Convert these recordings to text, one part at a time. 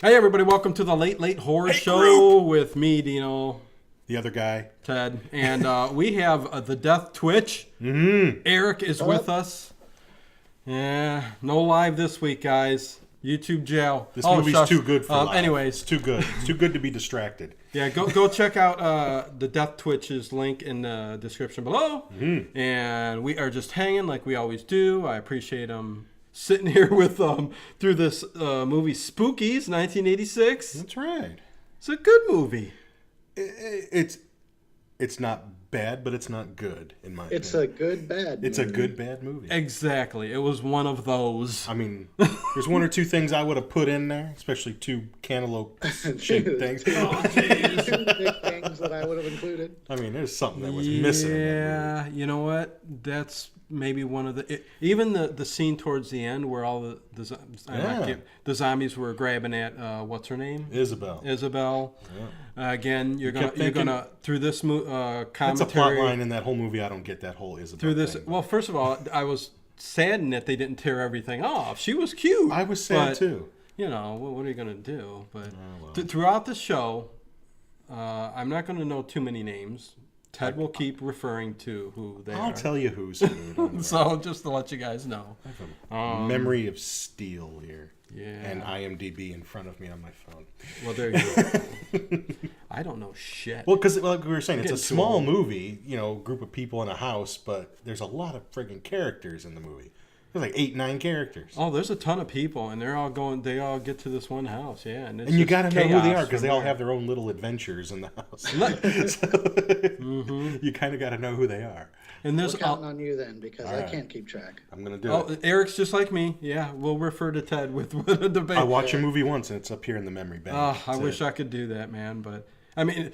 Hey everybody, welcome to the Late Horror Show with me, Dino, the other guy, Ted, and we have the Death Twitch. Eric is with us. Yeah, no live this week, guys. YouTube jail. This movie's too good for live. Anyways, it's too good. It's too good to be distracted. Yeah, go check out the Death Twitch's link in the description below. And we are just hanging like we always do. I appreciate sitting here with through this movie Spookies, 1986. That's right. It's a good movie. It's not bad, but it's not good in my opinion. It's a good bad. It's a good bad movie. Exactly. It was one of those. I mean, there's one or two things I would have put in there, especially two cantaloupe-shaped things. Oh, geez. Two big things that I would have included. I mean, there's something that was missing. Yeah, you know what? That's maybe one of even the scene towards the end where all the zombies were grabbing at what's her name? Isabel. Yeah. Again, you're gonna through this commentary. That's a plot line in that whole movie. I don't get that whole Isabel through this. thing. Well, first of all, I was saddened that they didn't tear everything off. She was cute. I was sad too. You know, what are you gonna do? But throughout the show, I'm not gonna know too many names. Ted will keep referring to who they are. I'll tell you who's who. So just to let you guys know. I have a memory of steel here. Yeah. And IMDb in front of me on my phone. Well, there you go. I don't know shit. Well, because like we were saying, it's a small movie, group of people in a house, but there's a lot of friggin' characters in the movie. There's like 8, 9 characters. Oh, there's a ton of people, and they all get to this one house, yeah. And you got to know who they are, because they all have their own little adventures in the house. You kind of got to know who they are. And we're counting on you then, because I can't keep track. I'm going to do it. Eric's just like me. Yeah, we'll refer to Ted with a debate. I watched a movie once, and it's up here in the memory bank. I wish I could do that, man. But, I mean,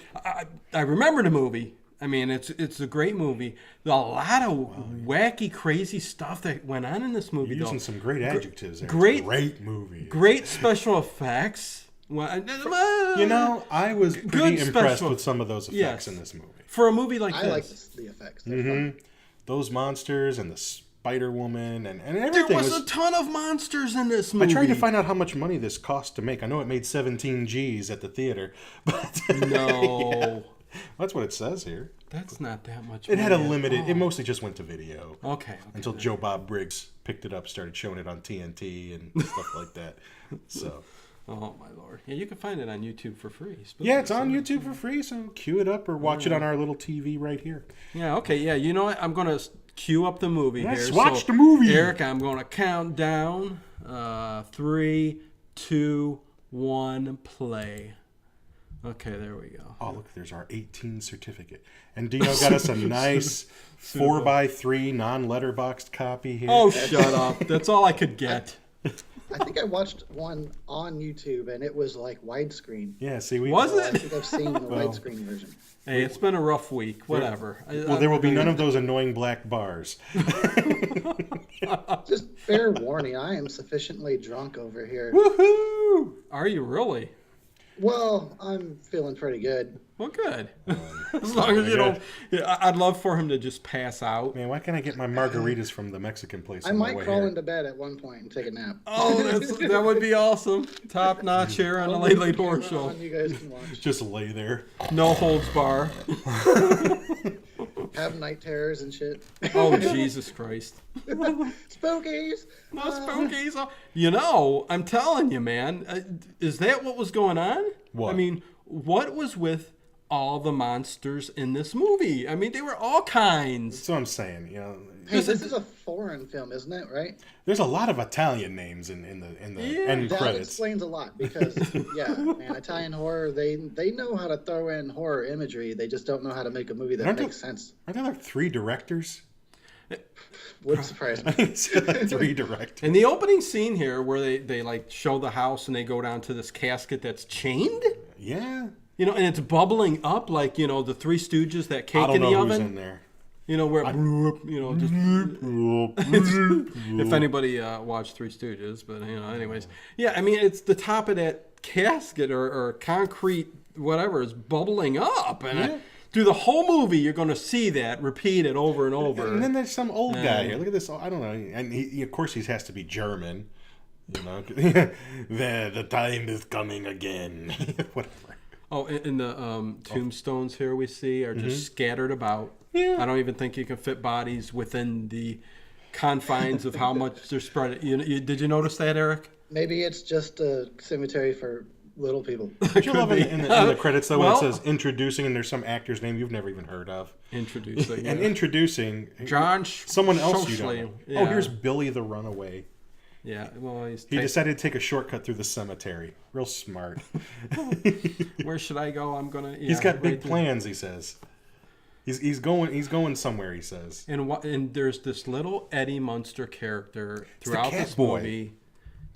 I remember the movie. I mean, it's a great movie. A lot of wacky, crazy stuff that went on in this movie. You're using some great adjectives there. Great movie. Great special effects. I was pretty impressed with some of those effects in this movie. For a movie like this. I like the effects. They're fun. Those monsters and the Spider-Woman and everything. There was a ton of monsters in this movie. I tried to find out how much money this cost to make. I know it made 17 G's at the theater. But no. That's what it says here. That's not that much money. It had a limited. limited. It mostly just went to video. Okay. Until Joe Bob Briggs picked it up, started showing it on TNT and stuff like that. So. Oh my lord! Yeah, you can find it on YouTube for free. Yeah, it's on YouTube for free. So cue it up or watch it on our little TV right here. Yeah. Okay. Yeah. You know what? I'm gonna cue up the movie here. Let's watch the movie, Eric. I'm gonna count down. 3, 2, 1, play. Okay, there we go. Oh, look, there's our 18 certificate. And Dino got us a nice 4x3 non-letterboxed copy here. Oh, shut up. That's all I could get. I think I watched one on YouTube, and it was like widescreen. Yeah, see, I think I've seen the widescreen version. Hey, it's been a rough week. Whatever. Well, there will be none of those annoying black bars. Just fair warning, I am sufficiently drunk over here. Woohoo! Are you really? Well, I'm feeling pretty good. Well, good. As long as you don't... Yeah, I'd love for him to just pass out. Man, why can't I get my margaritas from the Mexican place? I might crawl into bed at one point and take a nap. Oh, that would be awesome. Top notch here on the Late Horror Show. You guys can watch. Just lay there. No holds bar. Have night terrors and shit. Oh, Jesus Christ. Spookies. No spookies. I'm telling you, man. Is that what was going on? What? I mean, what was with all the monsters in this movie? I mean, they were all kinds. That's what I'm saying. Hey, this is a foreign film, isn't it? Right? There's a lot of Italian names in the end that credits. Explains a lot because Italian horror they know how to throw in horror imagery. They just don't know how to make a movie that makes sense. Aren't there like 3 directors? Would surprise me. It's 3 directors. In the opening scene here, where they like show the house and they go down to this casket that's chained. Yeah. And it's bubbling up like the Three Stooges, that cake in the oven. I don't know who's in there. Where if anybody watched Three Stooges, but anyways, yeah. I mean, it's the top of that casket or concrete, whatever, is bubbling up, and through the whole movie, you're going to see that repeated over and over. And then there's some old guy here. Look at this. I don't know. And of course, he has to be German. You know, the time is coming again. Whatever. Oh, and the tombstones here we see are just scattered about. Yeah. I don't even think you can fit bodies within the confines of how much they're spread. Did you notice that, Eric? Maybe it's just a cemetery for little people. Don't you love in the credits, though, when Well, it says introducing, and there's some actor's name you've never even heard of. Introducing. And introducing John someone else you Shosley. don't know. Yeah. Oh, here's Billy the Runaway. Yeah, well, He decided to take a shortcut through the cemetery. Real smart. Where should I go? I'm gonna. Yeah, He's got right big there. plans, he says. He's going somewhere, he says. And there's this little Eddie Munster character the throughout cat this boy. movie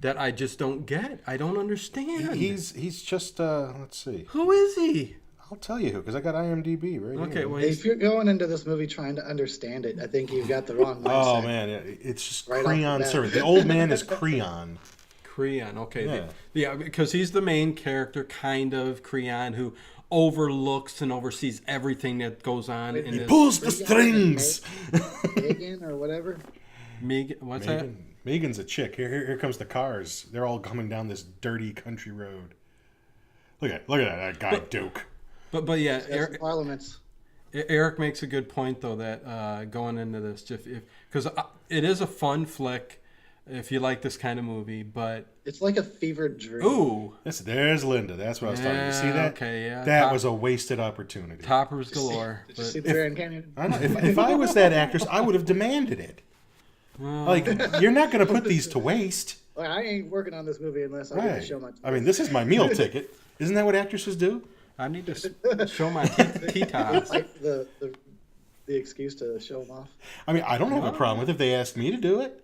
that I just don't get. I don't understand. He's just let's see. Who is he? I'll tell you who, because I got IMDb right Okay, here. well, If you're going into this movie trying to understand it, I think you've got the wrong mindset. Oh man, it's just Right off the Creon bat. servant. The old man is Creon. Creon. Okay, Yeah. yeah, because he's the main character, kind of Creon, who overlooks and oversees everything that goes on in this. Pulls the strings. Megan or whatever. What's that? Megan's a chick. Here comes the cars. They're all coming down this dirty country road. Look at that guy Duke. But yeah, That's Parliaments. Eric makes a good point though that going into this, because it is a fun flick if you like this kind of movie, but It's like a fevered dream. ooh, There's Linda. That's what I was talking about. You see that? Okay, yeah. That was a wasted opportunity. toppers galore. Did you But see the Grand Canyon? I know. If I was that actress, I would have demanded it. Like, you're not going to put these to waste. Well, I ain't working on this movie unless I get to Right. show my. I mean, this is my meal ticket. Isn't that what actresses do? I need to show my T-tops. Like the excuse to show them off. I mean, I don't have a problem with it if they asked me to do it.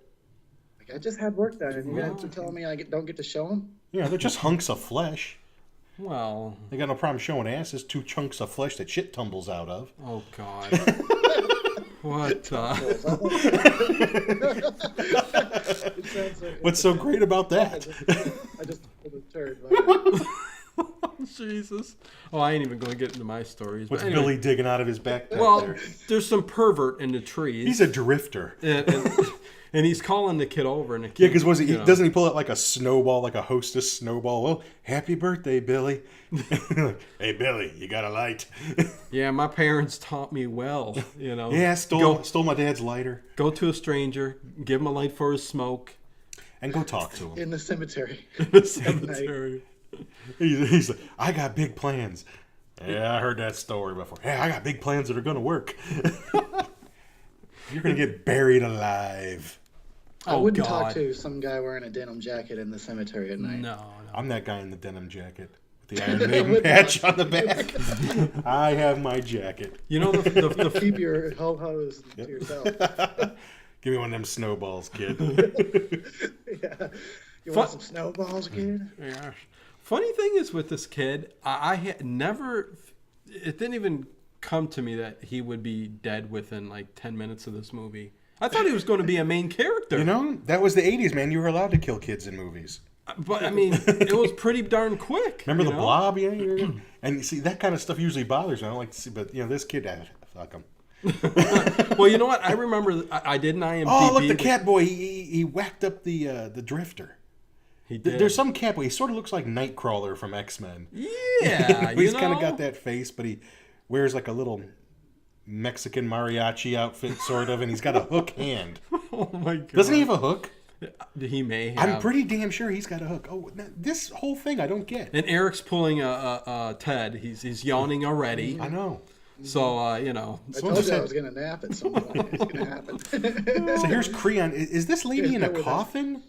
Like, I just had work done, and you're telling me don't get to show them? You know, they're just hunks of flesh. Well, They got no problem showing asses, 2 chunks of flesh that shit tumbles out of. oh God. What? What's so great about that? I just pulled a turd. But, Jesus. Oh, I ain't even going to get into my stories. What's but anyway, Billy digging out of his backpack well, there? there's some pervert in the trees. He's a drifter. And he's calling the kid over, and the kid, Yeah, because you know, doesn't he pull out like a snowball, like a hostess snowball? Well, happy birthday, Billy. Hey, Billy, you got a light? Yeah, my parents taught me well. You know. Yeah, stole my dad's lighter. Go to a stranger, give him a light for his smoke. And go talk to him. in the cemetery. In the cemetery. He's like, I got big plans. Yeah, I heard that story before. Hey, I got big plans that are going to work. You're going to get buried alive. I Oh, wouldn't God. talk to some guy wearing a denim jacket in the cemetery at night. No. I'm that guy in the denim jacket with the Iron Maiden patch on the back. I have my jacket. You know the Keep your ho-hos to yourself. Give me one of them snowballs, kid. Yeah. You want some snowballs, kid? yeah. Funny thing is with this kid, I had never. It didn't even come to me that he would be dead within like 10 minutes of this movie. I thought he was going to be a main character. You know, that was the 80s, man. You were allowed to kill kids in movies. But I mean, it was pretty darn quick. Remember you the know? Blob? Yeah. And you see, that kind of stuff usually bothers me. I don't like to see, but, you know, this kid, fuck him. Well, you know what? I remember I did an IMDb. Oh, look, the cat boy, he whacked up the drifter. He did. There's some cat boy. He sort of looks like Nightcrawler from X-Men. Yeah, He's kind of got that face, but he wears like a little Mexican mariachi outfit, sort of, and he's got a hook hand. Oh my God. Doesn't he have a hook? He may have. I'm pretty damn sure he's got a hook. Oh, this whole thing I don't get. And Eric's pulling a Ted. He's yawning already. I know. So you know. I told you I was going to nap at some point. It's going to happen. So here's Creon. Is this lady in a Go with that. coffin?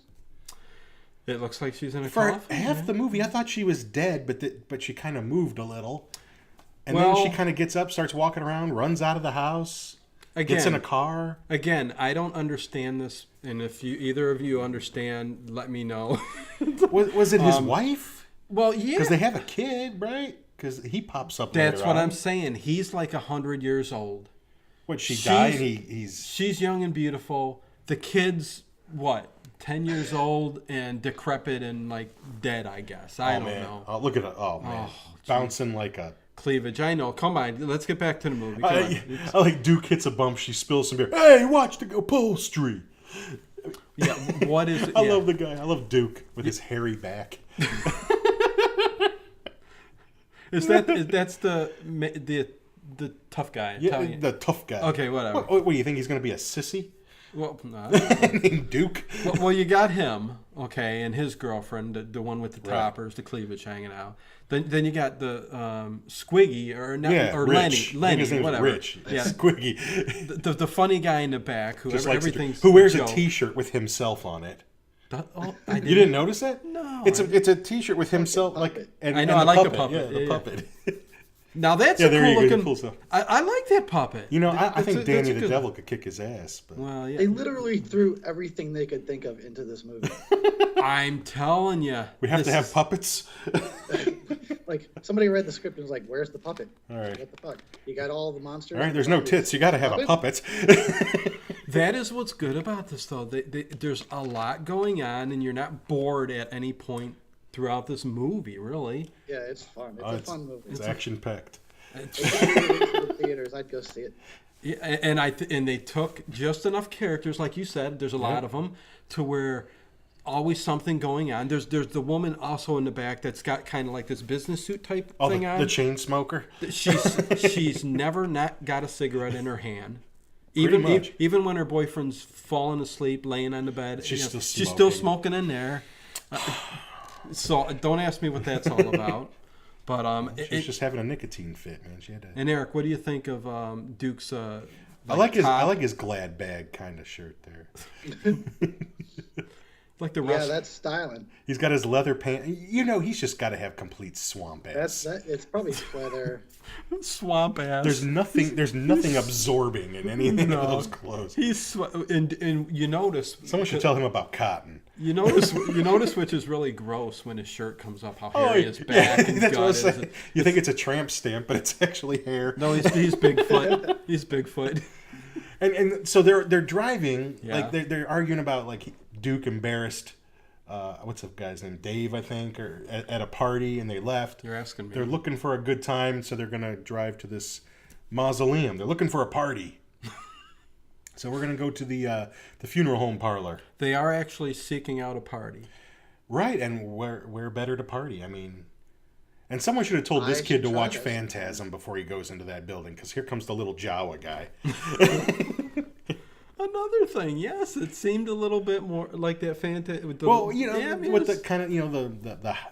It looks like she's in a For coffin. half the movie, I thought she was dead, but she kind of moved a little. And Well- then she kind of gets up, starts walking around, runs out of the house, gets in a car. Again, I don't understand this, and if either of you understand, let me know. Was it his wife? Well, yeah. Because they have a kid, right? Because he pops up That's later what on. I'm saying. He's like 100 years old. What, she She's- died and he's... She's young and beautiful. The kid's, what, 10 years old and decrepit and, like, dead, I guess. I don't know. Oh, look at it. Oh, man. Bouncing like a... Cleavage. I know. Come on. Let's get back to the movie. Come on. I like Duke hits a bump. She spills some beer. Hey, watch the upholstery. Yeah, what is it? I love the guy. I love Duke with his hairy back. That's the tough guy? Yeah, Italian. the tough guy. Okay, whatever. What do you think he's going to be a sissy? Well, no. Named Duke. Well, you got him, okay, and his girlfriend, the one with the Right. toppers, the cleavage hanging out. Then you got the Squiggy or Rich. Lenny, his name's whatever. Rich. Yeah, Squiggy. the funny guy in the back who everything's who wears a joke. T-shirt with himself on it. I You didn't notice that? No. It's a T-shirt with himself, like. And, I know, and I like the puppet. puppet. Yeah, the Yeah. puppet. Now that's Yeah, a there cool you go, looking. cool stuff. I like that puppet. You know, I think That's Danny a the good- Devil could kick his ass. But Well, yeah. They literally threw everything they could think of into this movie. I'm telling you, we have to have puppets. Like somebody read the script and was like, "Where's the puppet? All right. What the fuck? You got all the monsters. All right, there's no tits. You got to have a puppet. That is what's good about this, though. There's a lot going on, and you're not bored at any point throughout this movie, really. Yeah, it's fun. It's a fun movie. It's action-packed. If you release it in the theaters, I'd go see it. Yeah, and they took just enough characters, like you said. There's a lot of them to where always something going on. There's the woman also in the back that's got kind of like this business suit type thing on. The chain smoker. She's never not got a cigarette in her hand. Pretty much. Even when her boyfriend's falling asleep, laying on the bed, She's she's still still smoking in there. So don't ask me what that's all about. But She's just having a nicotine fit, man. She had to. And Eric, what do you think of Duke's? I like his glad bag kind of shirt there. Like the Yeah, that's styling. He's got his leather pants. You know, he's just got to have complete swamp ass. It's probably leather. swamp ass. There's nothing absorbing in anything of those clothes. And you notice Someone should tell him about cotton. You notice which is really gross when his shirt comes up, how hairy his back and that's gut what I was is. saying. You think it's a tramp stamp, but it's actually hair. No, he's Bigfoot. He's Bigfoot. And so they're driving, Yeah. like they're arguing about like Duke embarrassed. What's the guy's name? Dave, I think, or at a party, and they left. You're asking me. They're looking for a good time, so they're gonna drive to this mausoleum. They're looking for a party. So we're gonna go to the funeral home parlor. They are actually seeking out a party. Right, and where better to party? I mean, and someone should have told this kid to watch Phantasm before he goes into that building, because here comes the little Jawa guy. Another thing, yes, it seemed a little bit more like that Phantasm. Well, you know, with the kind of, you know,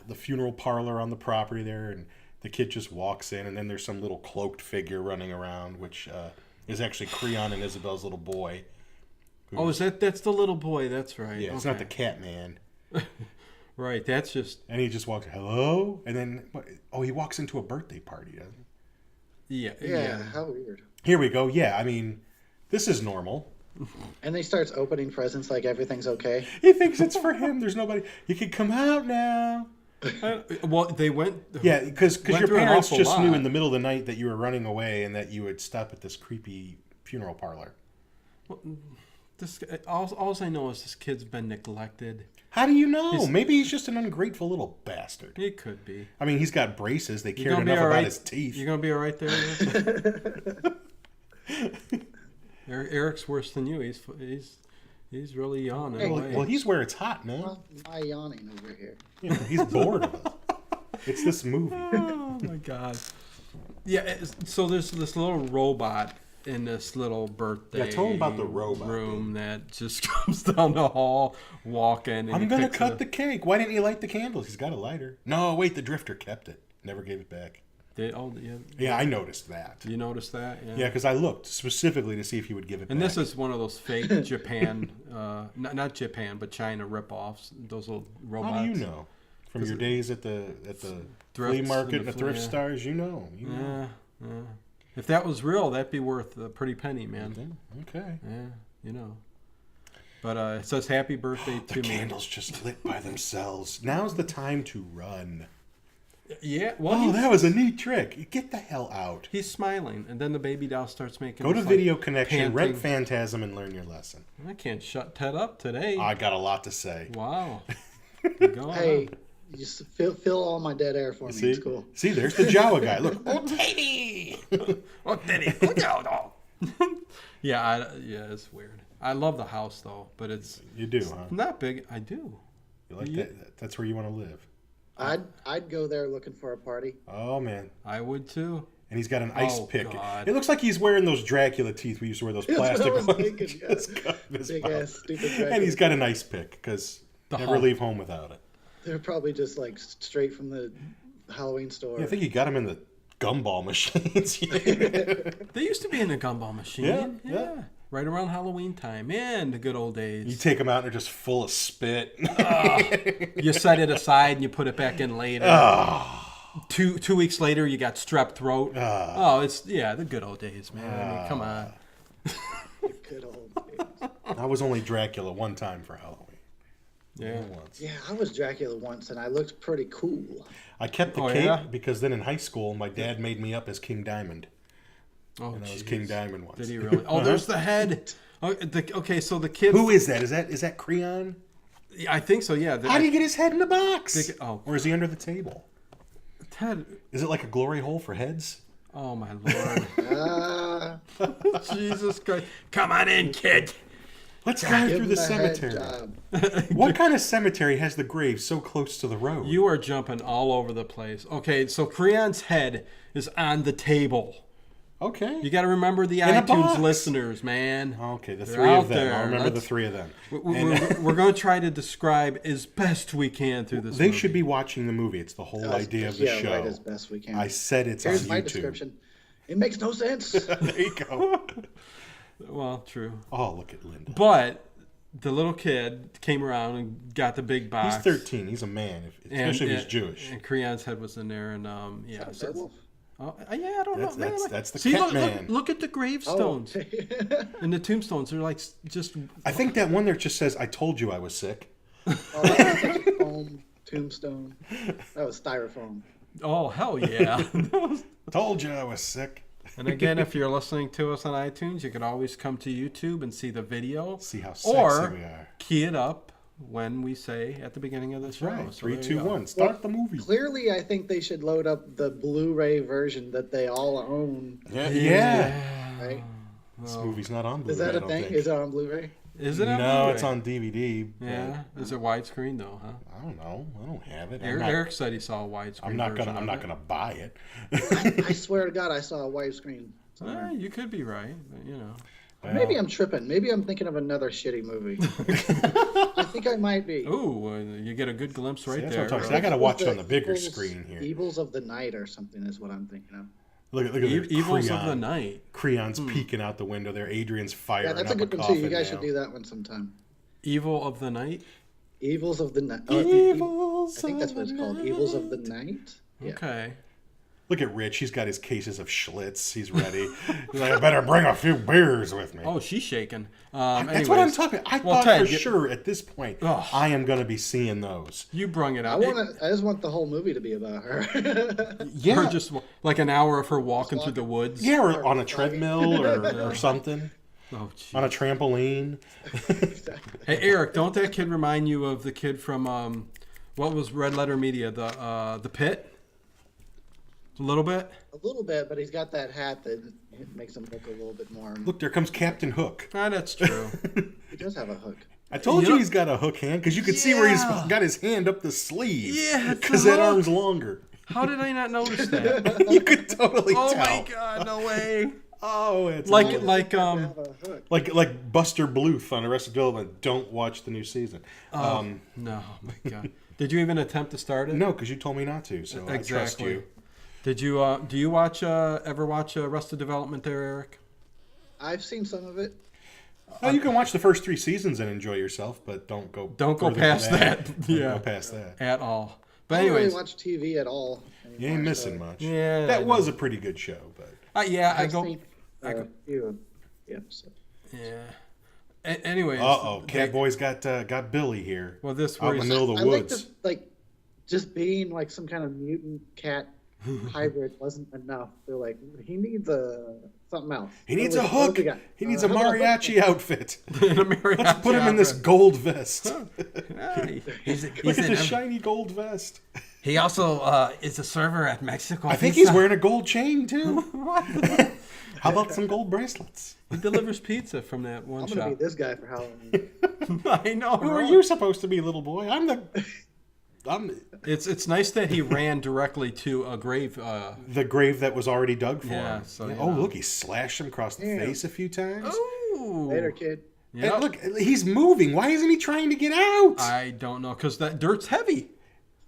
the funeral parlor on the property there, and the kid just walks in, and then there's some little cloaked figure running around, which is actually Creon and Isabel's little boy. Oh, that's the little boy? That's right. Yeah, it's not the cat man. Right, that's just... And he just walks, hello? And then, he walks into a birthday party, doesn't he? Yeah, how weird. Here we go. Yeah, I mean, this is normal. And he starts opening presents like everything's okay. He thinks it's for him. There's nobody. You can come out now. Well, they went... Yeah, because your through an parents awful just lot. knew in the middle of the night that you were running away and that you would stop at this creepy funeral parlor. Well, all I know is this kid's been neglected. How do you know? Maybe he's just an ungrateful little bastard. He could be. I mean, he's got braces. They cared enough about his teeth. You're going to be all right there? Eric's worse than you. He's really yawning. Well, he's where it's hot, man. Well, my yawning over here. Yeah, he's bored of it. It's this movie. Oh, my God. Yeah, so there's this little robot in this little birthday Yeah, tell him about the robot room that just comes down the hall walking. And I'm going to cut the cake. Why didn't you light the candles? He's got a lighter. No, wait, the drifter kept it. Never gave it back. Yeah, I noticed that. You noticed that? Yeah, because I looked specifically to see if he would give it back. And this is one of those fake Japan, not Japan, but China ripoffs. Those little robots. How do you know? From your days at the flea market and the thrift stores, you know. Yeah. If that was real, that'd be worth a pretty penny, man. Okay. Yeah, you know. But it says happy birthday to me. The candles just lit by themselves. Now's the time to run. Yeah. Well, that was a neat trick. Get the hell out. He's smiling, and then the baby doll starts making. Go to Video Connection, panting. rent Phantasm, and learn your lesson. I can't shut Ted up today. I got a lot to say. Wow. Hey, you just fill all my dead air for me. See? It's cool. See, there's the Jawa guy. Look. Oh, Teddy! Oh, Teddy. Look out. Yeah, it's weird. I love the house though, but it's You do, huh? not big. I do. You like that? That's where you want to live. I'd go there looking for a party. Oh man. I would too. And he's got an ice pick. God. It looks like he's wearing those Dracula teeth. We used to wear those plastic That's what I was ones. thinking, yeah. Just cut his Big mouth. ass stupid Dracula. And he's got an ice pick because never Hulk. leave home without it. They're probably just like straight from the Halloween store. Yeah, I think he got him in the gumball machines. They used to be in a gumball machine. Yeah. Right around Halloween time. Man, the good old days. You take them out and they're just full of spit. You set it aside and you put it back in later. Two weeks later, you got strep throat. It's the good old days, man. I mean, come on. Good old days. I was only Dracula one time for Halloween. Yeah. Once. Yeah, I was Dracula once, and I looked pretty cool. I kept the cape because then in high school, my dad made me up as King Diamond. Oh, And I was King Diamond once. Did he really? Oh, there's the head. Okay, so the kid. Who is that? Is that Creon? I think so. Yeah. How do you get his head in the box? Oh, or is he under the table? Ted. Is it like a glory hole for heads? Oh my Lord. Jesus Christ! Come on in, kid. Let's drive Give through him the a cemetery. head job. What kind of cemetery has the grave so close to the road? You are jumping all over the place. Okay, so Creon's head is on the table. Okay. You got to remember the In a iTunes box. listeners, man. Okay, the They're three out of them. there. I'll remember the three of them. We're going to try to describe as best we can through this They movie. should be watching the movie. It's the whole idea of the show. Right as best we can. I said it's Here's on my YouTube. description. It makes no sense. There you go. Well, true. Oh, look at Linda. But the little kid came around and got the big box. He's 13. He's a man, especially if he's Jewish. And Creon's head was in there, and yeah. Is that Werewolf? I don't know, man. That's the See, Ket look, man. look at the gravestones Oh. and the tombstones. They're like just. I think that one there just says, "I told you I was sick." Oh, that was like a foam tombstone. That was styrofoam. Oh hell yeah! Told you I was sick. And again, if you're listening to us on iTunes, you can always come to YouTube and see the video. See how sexy or we are. key it up when we say at the beginning of the show. Right. So 3, there 2, you go. 1. Start the movie. Clearly, I think they should load up the Blu-ray version that they all own. Yeah. Right? This movie's not on Blu-ray. Is that I a don't thing? think. Is it on Blu-ray? Is it on No, Blu-ray? it's on DVD. Yeah. Is it widescreen though? Huh? I don't know. I don't have it. Eric said he saw a widescreen. I'm not version gonna of it. buy it. I swear to God, I saw a widescreen. You could be right, but you know. Maybe I'm tripping. Maybe I'm thinking of another shitty movie. I think I might be. Ooh, you get a good glimpse right That's there. what I'm talking. I gotta watch it on the bigger Evils- screen here. Evils of the Night or something is what I'm thinking of. Look at there's Evils Creon. of the Night. Creon's peeking out the window there. Adrian's firing Yeah, that's a up good a one too. You coffin guys now. should do that one sometime. Evil of the Night. Evils of the Night. Evils I think that's what it's of called. the Evils of the Night. Yeah. Okay. Look at Rich. He's got his cases of Schlitz. He's ready. He's like, I better bring a few beers with me. Oh, she's shaking. That's what I'm talking. I thought Ted, for sure at this point I am going to be seeing those. You brung it I up. just want the whole movie to be about her. Yeah, Or just like an hour of her walking through the woods. yeah, or on a treadmill or something. Oh, On a geez. trampoline. Hey, Eric, don't that kid remind you of the kid from what was Red Letter Media? The Pit. A little bit. A little bit, but he's got that hat that makes him look a little bit more. Look, there comes Captain Hook. Ah, that's true. He does have a hook. I told You you know- he's got a hook hand because you can see where he's Yeah. got his hand up the sleeve. Yeah, it's because a that hook. arm's longer. How did I not notice that? You could totally Oh tell. my God! No way. Oh, it's Like amazing. Have a hook. like Buster Bluth on Arrested Development. Don't watch the new season. No, oh my God. Did you even attempt to start it? No, because you told me not to. So I trust you. Did you? Do you watch? Ever watch Arrested Development? There, Eric. I've seen some of it. Well, you can watch the first 3 seasons and enjoy yourself, but don't go further than past that. Don't Yeah. go past that. At all. But I don't really anyways, watch TV at all. Anymore, You ain't missing so much. Yeah, I that know. was a pretty good show, but yeah, I I've go. seen a few of the episodes. Yeah. Anyways. Catboy's got Billy here. Well, this out in was. the middle of the I like woods. just being like some kind of mutant cat hybrid wasn't enough. They're like, he needs something else. He needs a hook. He needs a how about a hook? mariachi outfit. In a mariachi Let's put him in this outfit. gold vest. Yeah, he's Look in at this every- shiny gold vest. He also is a server at Mexico. I think he's wearing a gold chain too. How about some gold bracelets? He delivers pizza from that one I'm gonna shop. be this guy for Halloween. I know. Who are right? you supposed to be, little boy? I'm It's nice that he ran directly to a grave. the grave that was already dug for Yeah, him. so, Yeah. you Oh, know. look, he slashed him across the Damn. face a few times. Ooh. Later, kid. Yep. And look, he's moving. Why isn't he trying to get out? I don't know, because that dirt's heavy.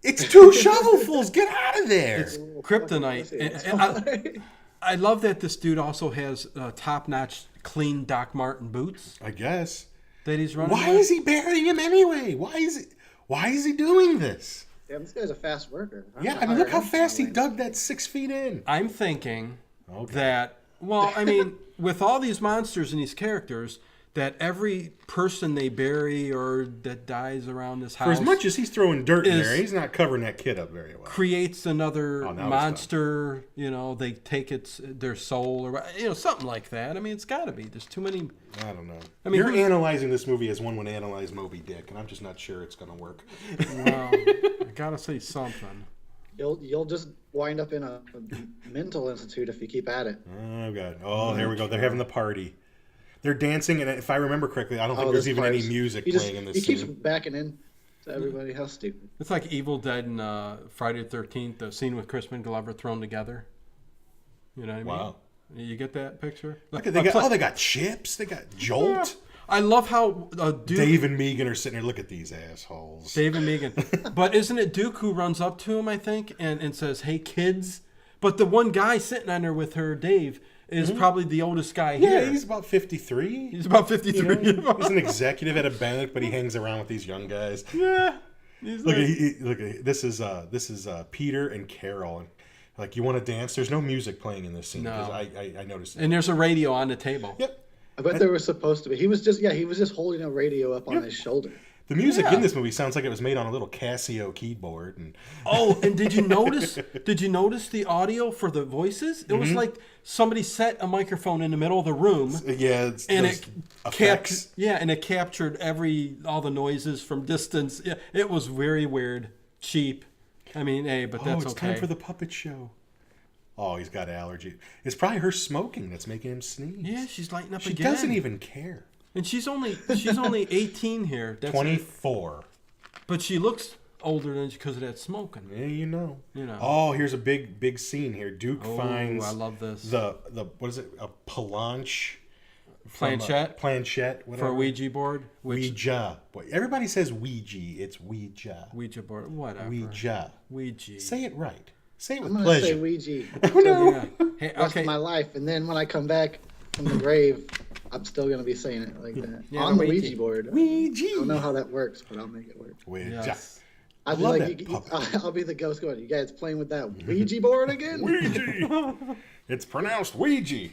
It's 2 shovelfuls. Get out of there. It's kryptonite. And I love that this dude also has top-notch, clean Doc Marten boots I guess. that he's running Why with. is he burying him anyway? Why is he doing this? Damn, this guy's a fast worker. I'm Yeah, gonna I mean, look hire how him fast he somewhere. dug that 6 feet in. I'm thinking Okay. that, well, I mean, with all these monsters and these characters, that every person they bury or that dies around this house For as much as he's throwing dirt in is- there, he's not covering that kid up very well. creates another Oh, now it's monster. You know, they take their soul or something like that. I mean, it's got to be. There's too many. I don't know. I mean, You're who's- analyzing this movie as one would analyze Moby Dick, and I'm just not sure it's going to work. Well, I gotta say something. You'll just wind up in a mental institute if you keep at it. Oh, God. Oh, there we go. They're having the party. They're dancing, and if I remember correctly, I don't think Oh, there's this even any part's- music he just- playing in this He keeps scene. backing in to everybody. How stupid. It's like Evil Dead and Friday the 13th, the scene with Crispin Glover thrown together. You know what I mean? Wow. You get that picture? Look at, they got chips. They got Jolt. I love how Duke, Dave and Megan are sitting there. Look at these assholes. Dave and Megan. But isn't it Duke who runs up to him, I think, and says, "Hey, kids"? But the one guy sitting on there with her, Dave, is probably the oldest guy Yeah, here. he's about 53. He's about 53. You know, he's an executive at a bank, but he hangs around with these young guys. Yeah. He's Look, like, look. This is Peter and Carol. Like, you want to dance? There's no music playing in this scene No. because I noticed. and there's a radio on the table. Yep. I bet there was supposed to be. He was just holding a radio up on his shoulder. The music Yeah. in this movie sounds like it was made on a little Casio keyboard. And Oh, and did you notice the audio for the voices? It was like somebody set a microphone in the middle of the room. yeah, it's And those it effects. and it captured all the noises from distance. Yeah, it was very weird, cheap. I mean, hey, but that's it's okay. time for the puppet show. Oh, he's got allergy. It's probably her smoking that's making him sneeze. Yeah, she's lighting up She again. doesn't even care. And she's only 18 here. That's 24. But she looks older than because of that smoking. Yeah, you know. You know. Oh, here's a big scene here. Duke finds I love this. the what is it? A planche. Planchette. Whatever. For a Ouija board. Ouija. Boy, everybody says Ouija. It's Ouija. Ouija board. Whatever. Ouija. Ouija. Say it right. Say it with I'm gonna say pleasure. Ouija Oh, no. Yeah. Hey, rest okay. of my life, and then when I come back from the grave, I'm still gonna be saying it like that Yeah, on the Ouija. Ouija board. I Ouija. don't know how that works, but I'll make it work. Ouija. Yes. I'll be love like, that puppet. I'll be the ghost going. You guys playing with that Ouija board again? Ouija. It's pronounced Ouija.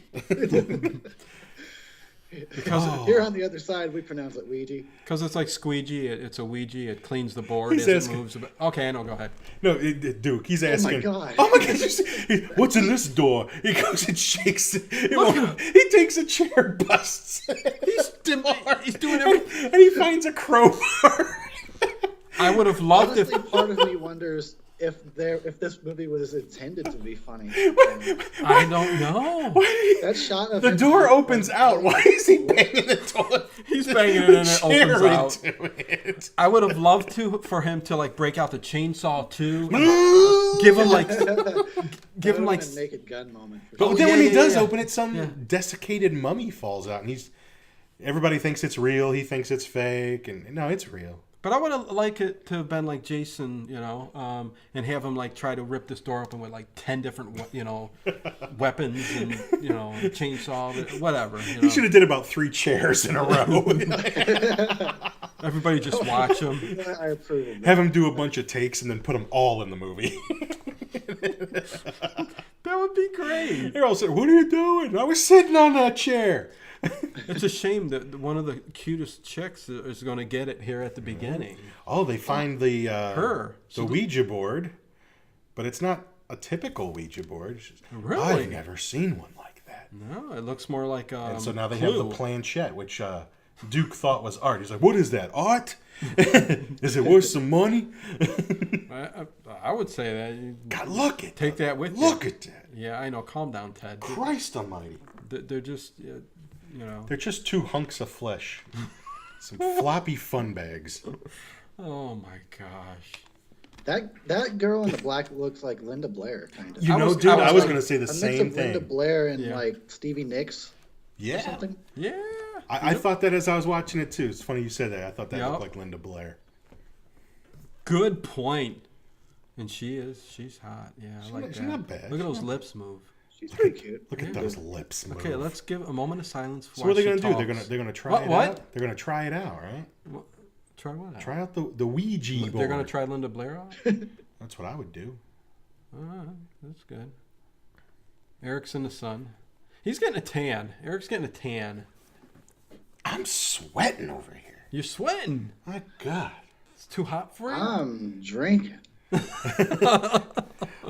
Because Here on the other side, we pronounce it Ouija. it's like squeegee. It's a Ouija. It cleans the board He's as asking- it moves. Okay, I know. Go ahead. No, Duke, he's asking. God. Oh my God! What's in this door? He goes and shakes it. He takes a chair, busts. He's doing everything. and he finds a crowbar. I would have loved Honestly, if part of me wonders if this movie was intended to be funny. I don't know. That shot of The him- door opens out. Why is he banging the door? He's banging it and it opens out. It. I would have loved for him to like break out the chainsaw too. And give him like give him like a Naked Gun moment. For But sure. then yeah, when he yeah, does yeah. open it, some desiccated mummy falls out, and everybody thinks it's real. He thinks it's fake, and no, it's real. But I would have liked it to have been like Jason, and have him like try to rip this door open with like 10 different, weapons and chainsaw, whatever. He should have did about 3 chairs in a row. Everybody just watch him. I approve of that. Have him do a bunch of takes and then put them all in the movie. That would be great. They're all saying, "What are you doing? I was sitting on that chair." It's a shame that one of the cutest chicks is going to get it here at the beginning. Oh, they find the Her. the Ouija board, but it's not a typical Ouija board. Really? I've never seen one like that. No, it looks more like And so now they Clue. have the planchette, which Duke thought was art. He's like, what is that, art? Is it worth some money? I would say that. God, look at Take that with you. Look at that. Yeah, I know. Calm down, Ted. Christ almighty. They're just, They're just two hunks of flesh. Some floppy fun bags. Oh my gosh. That girl in the black looks like Linda Blair, kind of. I was going to say the same thing. Linda Blair and like Stevie Nicks. Yeah. Or something. Yeah. I thought that as I was watching it too. It's funny you said that. I thought that looked like Linda Blair. Good point. And she's hot. Yeah, I like that. She's not bad. Look at those lips move. She's pretty cute. Look at those lips move. Okay, let's give a moment of silence. So what are they going to do? They're going to try it what? out. They're going to try it out, right? Try what out? Try out the Ouija board. They're going to try Linda Blair out? That's what I would do. That's good. Eric's in the sun. He's getting a tan. Eric's getting a tan. I'm sweating over here. You're sweating. My God. It's too hot for you? I'm drinking.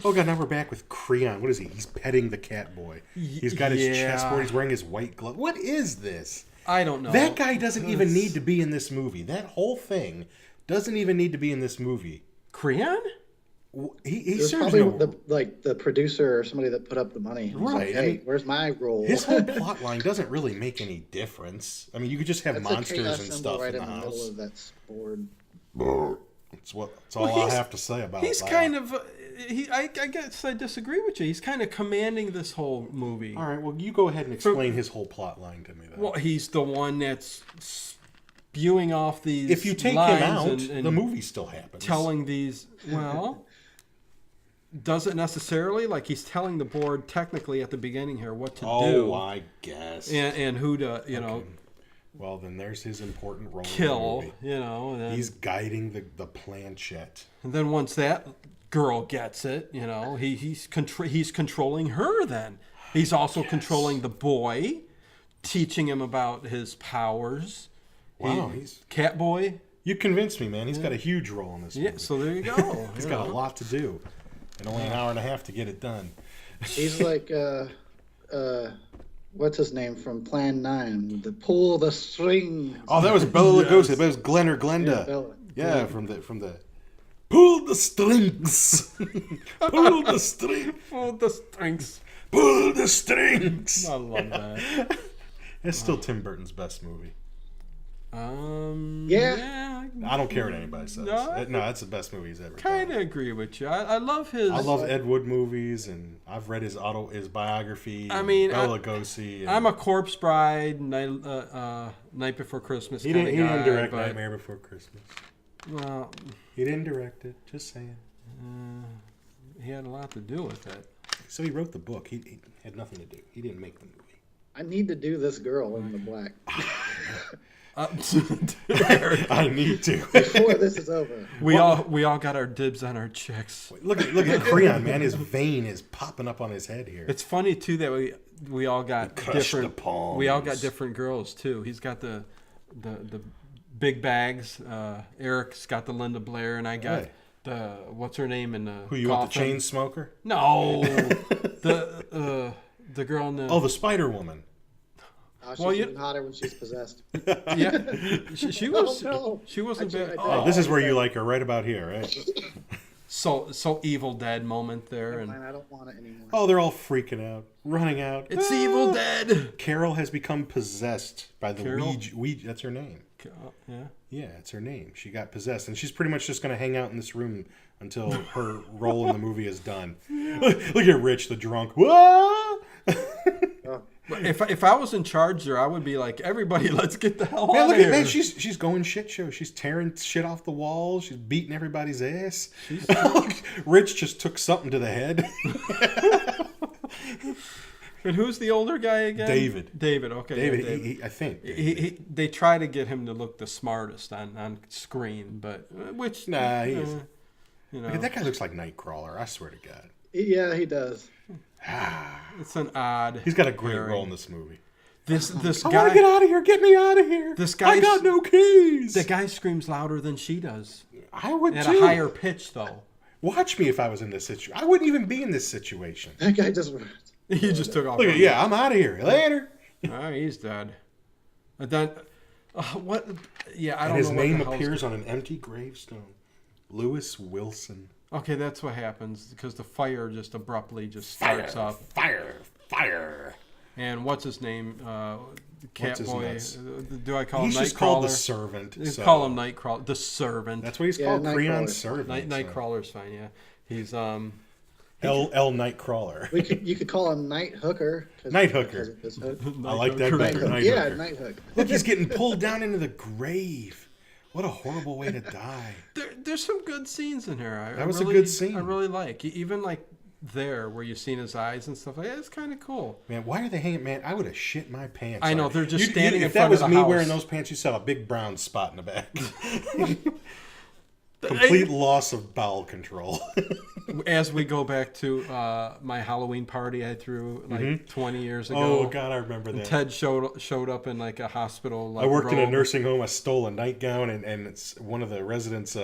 Oh God, now we're back with Creon. What is he? He's petting the cat boy. He's got his chessboard. He's wearing his white glove. What is this? I don't know. That guy doesn't even need to be in this movie. That whole thing doesn't even need to be in this movie. Creon? He There's serves probably the producer or somebody that put up the money. Right. Like, hey, where's my role? His whole plot line doesn't really make any difference. I mean, you could just have That's monsters a chaos and symbol stuff right in the the middle house. of that board. That's all I have to say about He's that. kind of... I guess I disagree with you. He's kind of commanding this whole movie. All right, well, you go ahead and explain his whole plot line to me, then. Well, he's the one that's spewing off these If you take him lines out, and the movie still happens. telling these... Well... Doesn't necessarily, like he's telling the board technically at the beginning here what to do. Oh, I guess. And who to, know, well, then there's his important role kill, in the movie. And then, He's guiding the planchette. And then once that girl gets it, he's controlling her then. He's also controlling the boy, teaching him about his powers. Wow, he's... Cat boy. You convinced me, man. He's got a huge role in this movie. Yeah, so there you go. He's got a lot to do. And only an hour and a half to get it done. He's like, what's his name from Plan 9? The pull the string. Oh, that was Bela Lugosi. That was Glenn or Glenda. Yeah, from the pull the strings. Pull the string. Pull the strings. Pull the strings. I love that. It's still Tim Burton's best movie. Yeah. I don't care what anybody says. No, That's the best movie he's ever Kind done. of agree with you. I love his. I love Ed Wood movies, and I've read his biography. I mean, Bela Lugosi. I'm a Corpse Bride, Night Before Christmas. He didn't guy, direct but, Nightmare Before Christmas. Well, He didn't direct it. Just saying. he had a lot to do with it. So he wrote the book. He had nothing to do. He didn't make the movie. I need to do this girl in the black I need to. before this is over. We all got our dibs on our chicks. Look at Creon, man. His vein is popping up on his head here. It's funny too that we all got different. the palms. We all got different girls too. He's got the big bags. Eric's got the Linda Blair, and I got the what's her name in the Who you want, the chain smoker? No, the girl in the the Spider Woman. She's even hotter when she's possessed. Yeah, she was. No. She wasn't Actually, bad. I did. Oh, this is where you like her, right about here, right? So Evil Dead moment there, and I don't want it anymore. Oh, they're all freaking out, running out. it's Evil Dead. Carol has become possessed by the Carol? Ouija. That's her name. Yeah. Yeah, it's her name. She got possessed, and she's pretty much just going to hang out in this room until her role in the movie is done. Look at Rich, the drunk. Whoa! If I was in charge there, I would be like, everybody, let's get the hell Man, out look of at here. man. She's going shit show. She's tearing shit off the walls. She's beating everybody's ass. Rich just took something to the head. And who's the older guy again? David. David. Okay. David, yeah, David. he, I think. They try to get him to look the smartest on screen, but which Nah, he's. you know, That guy looks like Nightcrawler. I swear to God. Yeah, he does. it's an odd. He's got a great pairing. role in this movie. This I guy. want to get out of here. Get me out of here. This guy. I got no keys. The guy screams louder than she does I would at too. a higher pitch, though. Watch me if I was in this situation. I wouldn't even be in this situation. That guy just. He just took off. Look at, yeah, I'm out of here. Later. Oh, he's dead. And then, what? Yeah, I don't know. His what name the hell's appears on an empty gravestone. Lewis Wilson. Okay, that's what happens because the fire just abruptly just starts up. Fire. And what's his name? What's his Catboy. nuts? Do I call him He's Nightcrawler? just called the Servant. You so- call him Nightcrawler. The Servant. That's what he's called. Nightcrawler. Creon Servant. Nightcrawler's fine. Yeah, he's L Nightcrawler. You could call him Night Hooker. Night Hooker. I like that better. Night Yeah, Hooker. Night Hook. Look, he's getting pulled down into the grave. What a horrible way to die. There's some good scenes in here. That was a good scene. I really like even like there where you've seen his eyes and stuff like that. It's kind of cool. Man, why are they hanging? Man, I would have shit my pants. I know, on it. they're just standing in if front that was of the me house. wearing those pants, you saw a big brown spot in the back. Complete loss of bowel control. As we go back to my Halloween party I threw like 20 years ago. Oh God, I remember that. Tedd showed up in like a hospital. Like, I worked in a robe. nursing home. I stole a nightgown, and it's one of the residents'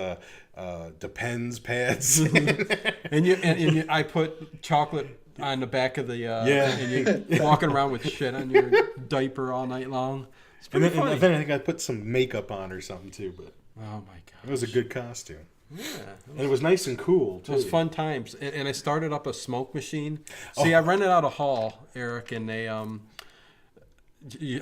Depends pads. and I put chocolate on the back of the and you walking around with shit on your diaper all night long. It's and pretty then, funny. and then I think I put some makeup on or something too. But Oh my god, it was a good costume. yeah. And it was nice and cool too. It was fun times, and I started up a smoke machine. See, I rented out a hall, Eric, and they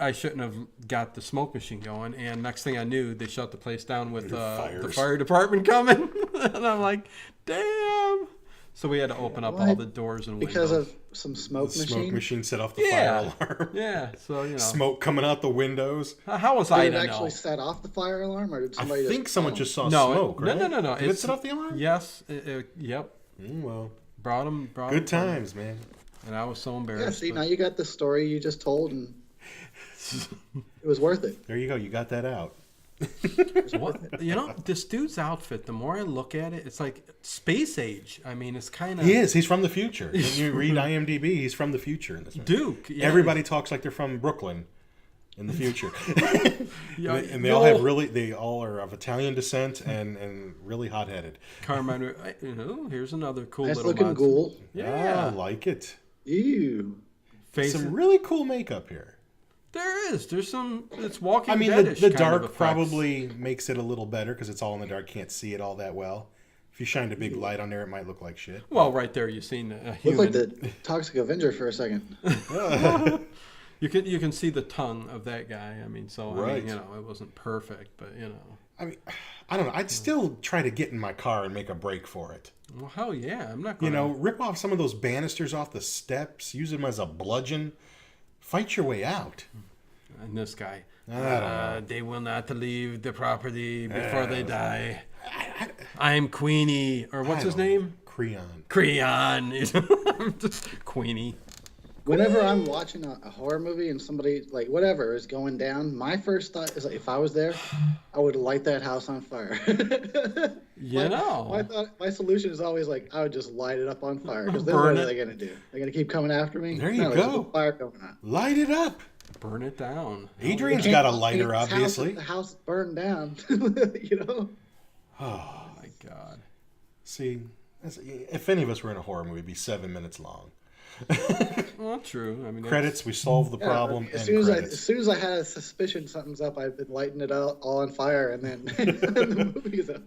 I shouldn't have got the smoke machine going. And next thing I knew, they shut the place down with the fire department coming, and I'm like, damn. So we had to open up all the doors and windows. Because of some smoke The machine. smoke machine set off the fire alarm. Yeah, so you know, Smoke coming out the windows. how was I Did it to actually know? set off the fire alarm, or did I somebody? think someone just saw No, smoke, right? no. Did it set off the alarm? Yes, yep. Well, Brought him. good times, man. And I was so Yeah. embarrassed. See, now you got the story you just told, and it was worth it. There you go. You got that out. What, you know, this dude's outfit, the more I look at it, it's like space age. I mean, it's kind of... He is. He's from the future. When you read IMDb, he's from the future in this one. Duke. Yeah. Everybody talks like they're from Brooklyn in the future. Yeah, and they all have really... They all are of Italian descent and really hot-headed. Carmine, here's another cool Nice little looking mod. ghoul. Yeah. I like it. Ew. Face Some really cool makeup here. There is. There's some... It's Walking I mean, Dead-ish the kind of dark effects. probably makes it a little better because it's all in the dark. Can't see it all that well. If you shined a big light on there, it might look like shit. Well, right there, you've seen a Looked human. like the Toxic Avenger for a second. You can see the tongue of that guy. I mean, so I Right. mean, it wasn't perfect, but I mean, I don't know. I'd still try to get in my car and make a break for it. Well, hell yeah, I'm not You going know, rip off some of those banisters off the steps, use them as a bludgeon, fight your way out. And this guy, I don't know. they will not leave the property before they die. I'm Queenie, or what's his name? Creon. Creon. Just Queenie. Whenever I'm watching a horror movie and somebody, like, whatever is going down, my first thought is, like, if I was there, I would light that house on fire. My solution is always, like, I would just light it up on fire. Because then Burn what are it. they going to do? They're going to keep coming after me? There you No, go. there's a fire going on. Light it up. Burn it down. Adrian's got a lighter, It's obviously. The house burned down, you know? Oh my God. See, if any of us were in a horror movie, it'd be 7 minutes long. Well, true. I mean, Credits, we solved the problem, As and soon credits. as I had a suspicion something's up, I've been lighting it all on fire, and then the movie's up.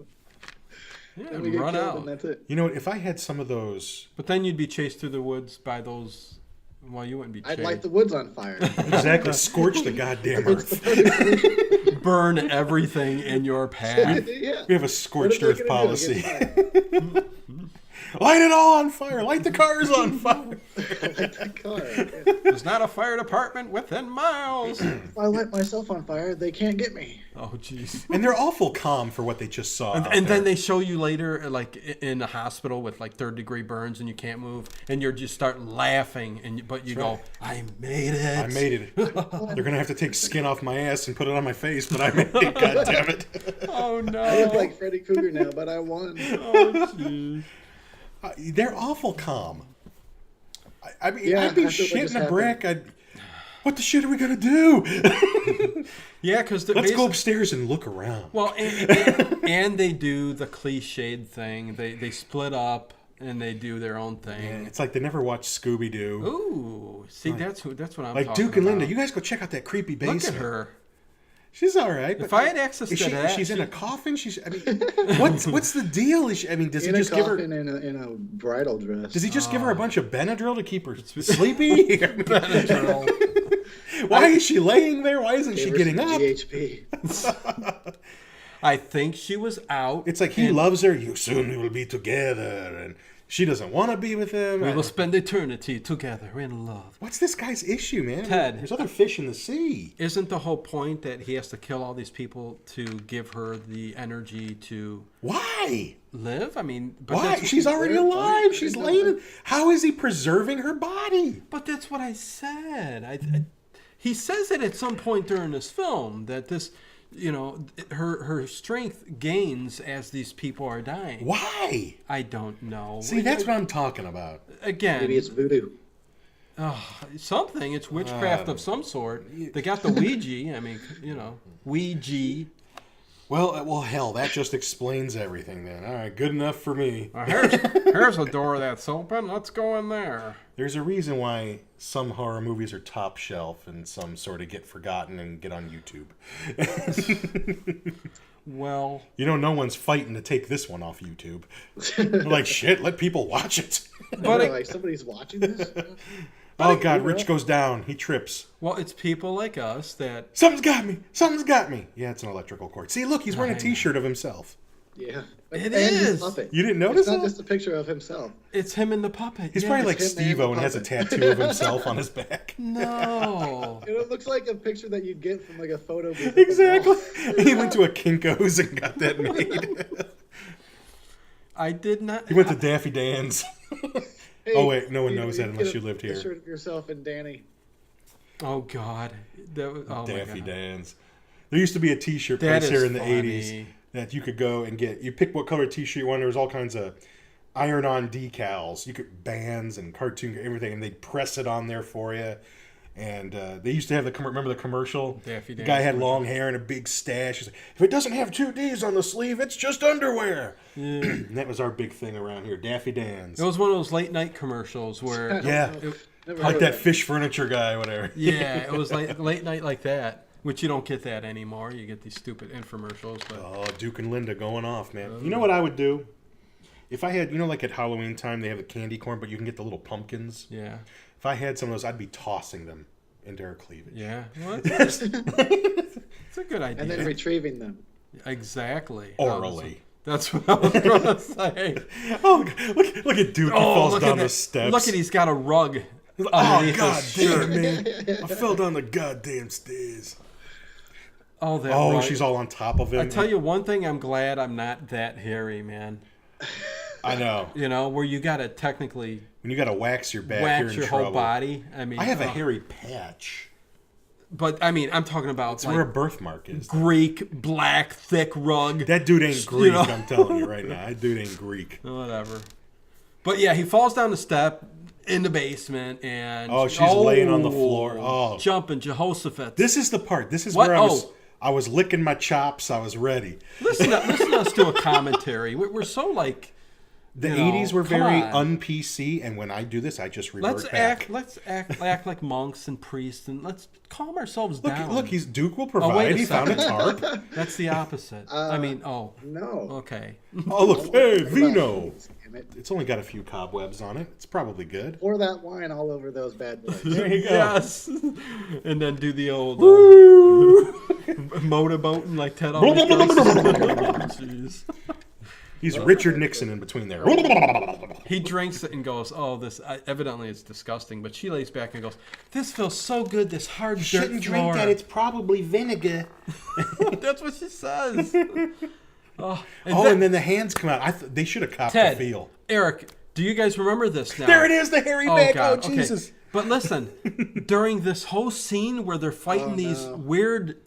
Yeah, Then we get run killed, out. and that's it. You know, if I had some of those... But then you'd be chased through the woods by those. Well, you wouldn't be chased. I'd light the woods on fire. Exactly, scorch the goddamn It's the earth. perfect solution. Burn everything in your path. Yeah. We have a scorched What are they earth gonna do? policy. Get fired. Light it all on fire. Light the cars on fire. Light that car. There's not a fire department within miles. If I light myself on fire, they can't get me. Oh, jeez. And they're awful calm for what they just saw. out And there. then they show you later, like in a hospital with like 3rd-degree burns, and you can't move, and you just start laughing, but you go, "I made it! I made it. They're gonna have to take skin off my ass and put it on my face, but I made it. God damn it! Oh I look no! like Freddy Krueger now, but I won. Oh, jeez. They're awful calm. I mean, Yeah, I'd be after what just shitting a happened. brick. What the shit are we gonna do? Yeah, because let's go upstairs and look around. Well, and they do the cliched thing. They split up and they do their own thing. Yeah, it's like they never watched Scooby Doo. Ooh, see, that's what I'm like talking Duke and Linda. about. You guys go check out that creepy basement. Look at her. She's all right. If I had access to that, she's in a coffin. What's the deal? Does he just give her in a bridal dress? Does he just give her a bunch of Benadryl to keep her sleepy? Benadryl. Why is she laying there? Why isn't she getting up? GHP. I think she was out. It's like he loves her. You soon will be together, and she doesn't want to be with him. We will spend eternity together in love. What's this guy's issue, man? Ted, there's other fish in the sea. Isn't the whole point that he has to kill all these people to give her the energy to Why? live? I mean, but Why? She's already alive. She's laying. How is he preserving her body? But that's what I said. He says it at some point during this film that this, her strength gains as these people are dying. Why? I don't know. See, that's what I'm talking about. Again, Maybe it's voodoo. Something. It's witchcraft of some sort. They got the Ouija. I mean, Ouija. Well, hell, that just explains everything then. All right, good enough for me. Here's a door that's open. Let's go in there. There's a reason why some horror movies are top shelf and some sort of get forgotten and get on YouTube. Well, no one's fighting to take this one off YouTube. They're like, shit, let people watch it. But like somebody's watching this. Oh God, Rich goes down. He trips. Well, it's people like us that Something's got me. Something's got me. Yeah, it's an electrical cord. See, look, he's wearing a T-shirt of himself. Yeah, It his is. puppet. You didn't notice It's not that? just a picture of himself. it's him and the puppet. He's Yeah. probably like him and Steve-O and the has a puppet. tattoo of himself on his back. No. It looks like a picture that you'd get from like a photo booth. at the Exactly. mall. He went to a Kinko's and got that made. I did not. He went to Daffy Dan's. Hey, Oh, wait, no one knows that unless get you lived here. Picture of yourself and Danny. Oh God. That was, oh Daffy my God. Dan's. There used to be a T-shirt That place here is in the funny. 80s that you could go and get. You pick what color T-shirt you want. There was all kinds of iron-on decals. You could bands and cartoon everything, and they'd press it on there for you. And they used to have remember the commercial? Daffy The Dan's guy had commercial. long hair and a big stash. He's like, if it doesn't have 2 D's on the sleeve, it's just underwear. Yeah. And that was our big thing around here, Daffy Dan's. It was one of those late night commercials where Yeah, Never like heard that of fish furniture guy, whatever. yeah, it was like late night like that, which you don't get that anymore. You get these stupid infomercials, but Oh, Duke and Linda going off, man. You know what I would do? If I had, like at Halloween time, they have the candy corn, but you can get the little pumpkins. yeah. If I had some of those, I'd be tossing them into her cleavage. Yeah. Well, it's a good idea. And then retrieving them. Exactly. Orally. That's what I was going to say. Oh, look at Duke. He falls look down at the that. steps. Look at he's got a rug Oh, underneath God his shirt. damn, man. I fell down the goddamn stairs. Oh, that Oh, rug. she's all on top of him. I tell you one thing, I'm glad I'm not that hairy, man. I know. Where you got to technically When you got to wax your back, you're wax in your trouble. whole body. I mean, I have a hairy patch. But, I mean, I'm talking about It's like where a birthmark is. Greek, black, thick rug. That dude ain't Greek, know? I'm telling you right now. That dude ain't Greek. Whatever. But, yeah, he falls down the step in the basement and... Oh, she's laying on the floor. Oh. Jumping Jehoshaphat. This is the part. This is What? where Oh. I was licking my chops. I was ready. Listen to us do a commentary. We're so like... The You know, 80s were come very on. un-PC, and when I do this, I just revert back. Let's act like monks and priests, and let's calm ourselves Look, down. look, Duke will Oh, provide. wait a He found a second. tarp. That's the opposite. No. Okay. Oh, look, hey, vino. Damn it. It's only got a few cobwebs on it. It's probably good. Pour that wine all over those bad boys. There you go. Yes. And then do the old motorboating like Ted always does. Jeez. He's Richard Nixon in between there. He drinks it and goes, "Oh, this evidently it's disgusting." But she lays back and goes, "This feels so good. This hard dirt Shouldn't drink floor." that. It's probably vinegar. That's what she says. And then the hands come out. They should have copped Ted, the feel. Eric, do you guys remember this now? There it is, the hairy back. God, Oh, Jesus. Okay. But listen, during this whole scene where they're fighting these weird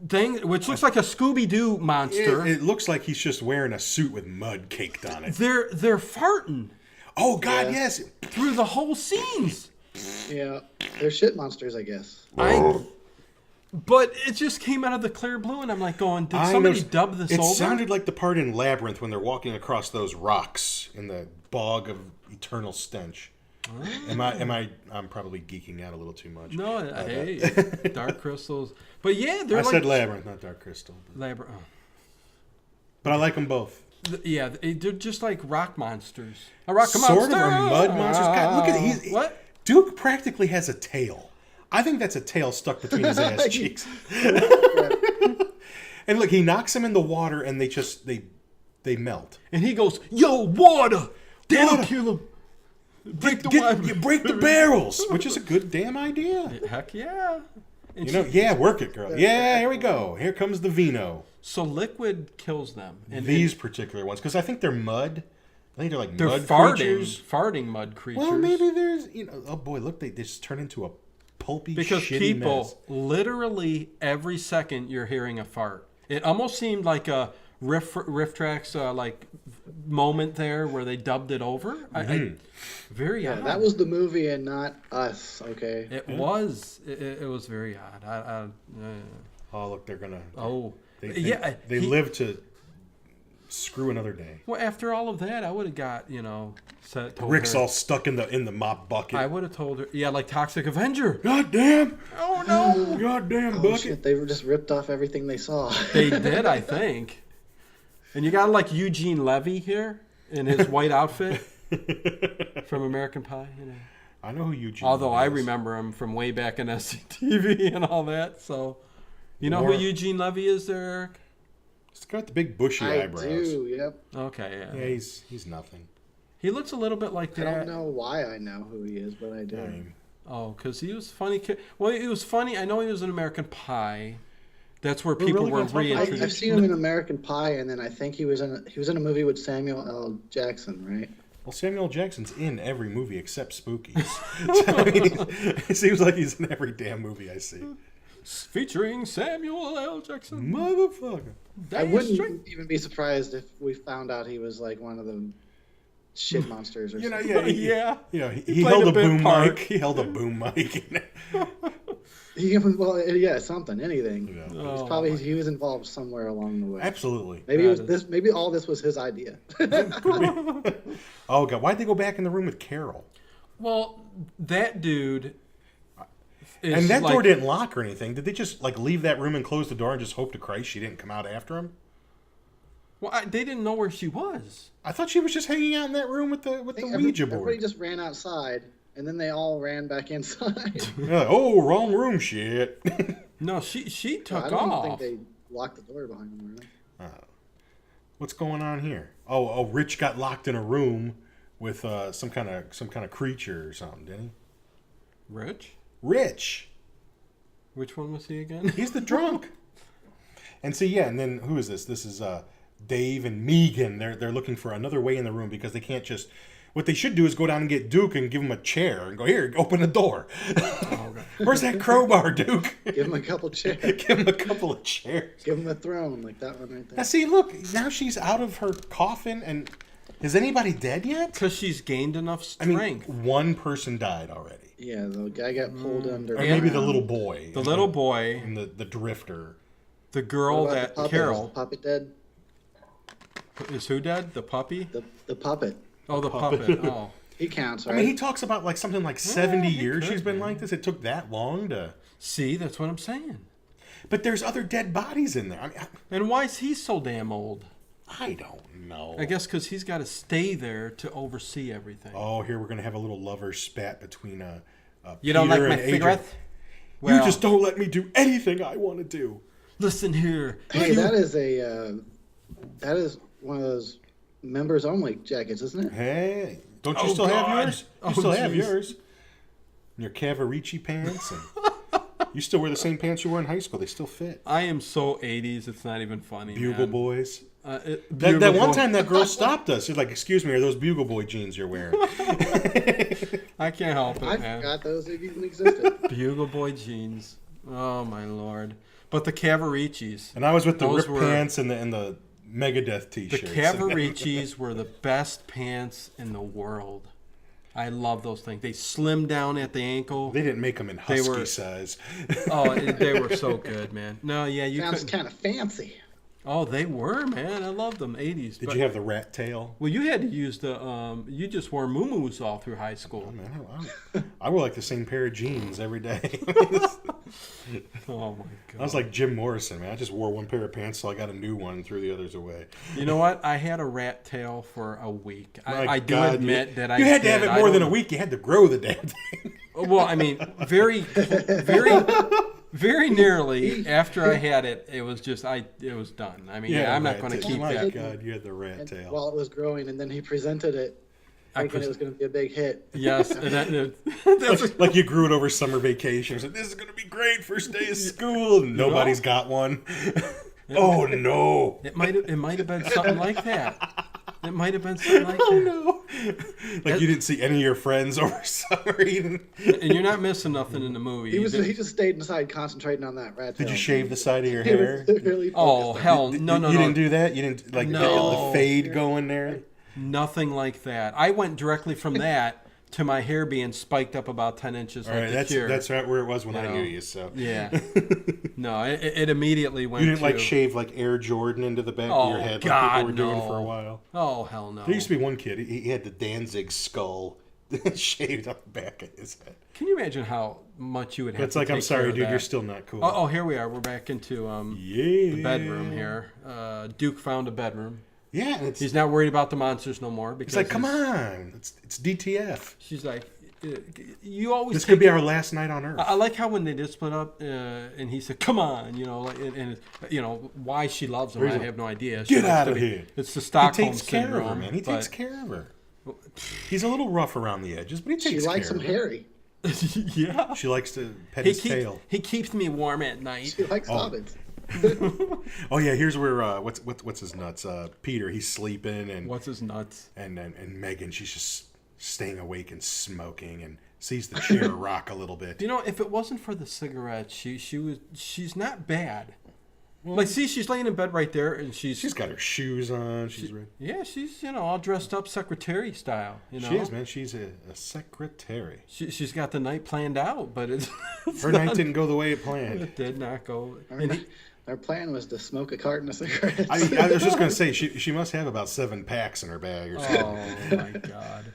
thing, which looks like a Scooby-Doo monster, It looks like he's just wearing a suit with mud caked on it. they're farting Oh, God, yes. through the whole scenes. Yeah, they're shit monsters, I guess. But it just came out of the clear blue, and I'm like going, did somebody dub this over? It sounded like the part in Labyrinth when they're walking across those rocks in the bog of eternal stench. I'm probably geeking out a little too much. No, hey, Dark Crystals. But yeah, I said Labyrinth, not Dark Crystal. Labyrinth. But I like them both. Yeah, they're just like rock monsters. A rock sort monster. Of are mud monsters. God, look at what? Duke practically has a tail. I think that's a tail stuck between his ass cheeks. And look, he knocks him in the water, and they melt. And he goes, "Yo, water! That'll kill him. Break the barrels," which is a good damn idea. Heck yeah! And work it, girl. Yeah, here we go. Here comes the vino. So liquid kills them. And these particular ones, because I think they're mud. I think they're mud creatures. Farting mud creatures. Well, maybe there's, oh boy, look, they just turn into a pulpy, shitty mess. Literally every second you're hearing a fart. It almost seemed like a riff tracks like moment there where they dubbed it over. Very odd. That was the movie and not us. Okay. It was. It was very odd. Oh, look, they're gonna. They live to screw another day. Well, after all of that, I would have got Rick's all stuck in the mop bucket. I would have told her, like Toxic Avenger. God damn! Oh no! Goddamn bucket! Shit, they were just ripped off everything they saw. They did, I think. And you got like Eugene Levy here in his white outfit from American Pie. I know who Eugene. Although Levy I is. remember him from way back in SCTV and all that. So, who Eugene Levy is there, Eric? He's got the big bushy eyebrows. I do. Yep. Okay. Yeah. Yeah, he's nothing. He looks a little bit like that. I don't know why I know who he is, but I do. Because he was funny. Well, he was funny. I know he was in American Pie. That's where people were reintroduced. I've seen him in American Pie, and then I think he was in a movie with Samuel L. Jackson, right? Well, Samuel L. Jackson's in every movie except Spookies. It seems like he's in every damn movie I see. Featuring Samuel L. Jackson. Motherfucker. I wouldn't even be surprised if we found out he was like one of the shit monsters or something. He held a boom mic. He held a boom mic. Anything. Yeah. He was involved somewhere along the way. Absolutely. Maybe all this was his idea. Oh God! Why'd they go back in the room with Carol? Well, that dude. And that door didn't lock or anything. Did they just leave that room and close the door and just hope to Christ she didn't come out after him? Well, they didn't know where she was. I thought she was just hanging out in that room with the Ouija board. Everybody just ran outside, and then they all ran back inside. Oh, wrong room, shit. No, she took off. I don't think they locked the door behind them. What's going on here? Oh, Rich got locked in a room with some kind of creature or something, didn't he? Rich. Which one was he again? He's the drunk. And then who is this? This is Dave and Megan. They're looking for another way in the room because they can't just. What they should do is go down and get Duke and give him a chair and go, here, open the door. Oh, where's that crowbar, Duke? Give him a couple chairs. Give him a couple of chairs. Give him a throne like that one right there. Now see, look, now she's out of her coffin, and is anybody dead yet? Because she's gained enough strength. One person died already. Yeah, the guy got pulled under. Or maybe the little boy. The little boy. And the drifter. The girl that Carol. Is the puppet dead? Is who dead? The puppy? The puppet. Oh, the puppet. Oh. He counts, right? I mean, he talks about something like 70 years she's been like this. It took that long to... See, that's what I'm saying. But there's other dead bodies in there. And why is he so damn old? I don't know. I guess because he's got to stay there to oversee everything. Oh, here we're going to have a little lover spat between you don't Peter like my cigarette? Well, you just don't let me do anything I want to do. Listen here. Hey, that is one of those members only jackets, isn't it? Hey, don't you still have yours? You still have yours. And your Cavarici pants. And you still wear the same pants you wore in high school. They still fit. I am so 80s, it's not even funny. Bugle man. Boys. That one time that girl stopped us. She's like, excuse me, are those Bugle Boy jeans you're wearing? I can't help it, man. I forgot those even existed. Bugle Boy jeans. Oh, my Lord. But the Cavaricis. And I was with the ripped pants and the Megadeth t-shirts. The Cavaricis were the best pants in the world. I love those things. They slim down at the ankle. They didn't make them in husky size. Oh, they were so good, man. No, yeah, you Sounds couldn't. kind of fancy. Oh, they were, man. I loved them. 80s. Did you have the rat tail? Well, you had to use the. You just wore muumuus all through high school. Oh, man, I wore like the same pair of jeans every day. Oh my god. I was like Jim Morrison, man. I just wore one pair of pants till I got a new one and threw the others away. You know what? I had a rat tail for a week. I do God, admit that I You had to did. have it more than a week. You had to grow the damn thing. Well, I mean, very nearly after I had it, it was done. I mean, I'm not going to keep my that. God, you had the rat tail. While it was growing, and then he presented it, thinking it was going to be a big hit. Yes, and that's Like you grew it over summer vacation. You said, this is going to be great, first day of school. Nobody's got one. Oh, no. It might have been something like that. It might have been something like that. Oh, no. Like you didn't see any of your friends over summer even. And you're not missing nothing in the movie. He just stayed inside concentrating on that rat tail. Did you shave the side of your He hair? was really Oh, focused on hell, You no. didn't do that? You didn't like No. the fade going there? Nothing like that. I went directly from that to my hair being spiked up about 10 inches All like right, the Cure. that's right where it was when You I know. knew you. So Yeah. No, it immediately went you didn't to... like shave like Air Jordan into the back Oh, of your head God, like people were doing no. for a while. Oh, hell no. There used to be one kid. He had the Danzig skull shaved on the back of his head. Can you imagine how much you would have It's to like, take I'm sorry, care of dude, that? you're still not cool. Oh, here we are. We're back into Yeah. the bedroom here. Duke found a bedroom. Yeah, and He's not worried about the monsters no more. Because it's like, come on, it's DTF. She's like, you always This take could be it- our last night on Earth. I like how when they did split up, and he said, "Come on," you know, like, and you know why she loves him. I have no idea. She Get likes out to of be- here. It's the He Stockholm takes care syndrome. of her, man. He takes but- care of her. He's a little rough around the edges, but he takes She likes care him of her. hairy. Yeah. She likes to pet his tail. He keeps me warm at night. She likes hobbits. Oh yeah, here's where what's his nuts? Peter, he's sleeping, and What's his nuts? and Megan, she's just staying awake and smoking, and sees the chair rock a little bit. You know, if it wasn't for the cigarettes, she's not bad. Like, see, she's laying in bed right there, and She's got her shoes on. She's she's all dressed up secretary style. You know, she is, man. She's a secretary. She's got the night planned out, but it's Her night didn't go the way it planned. it did not go. Our plan was to smoke a carton of cigarettes. I was just gonna say she must have about 7 packs in her bag or something. Oh my god,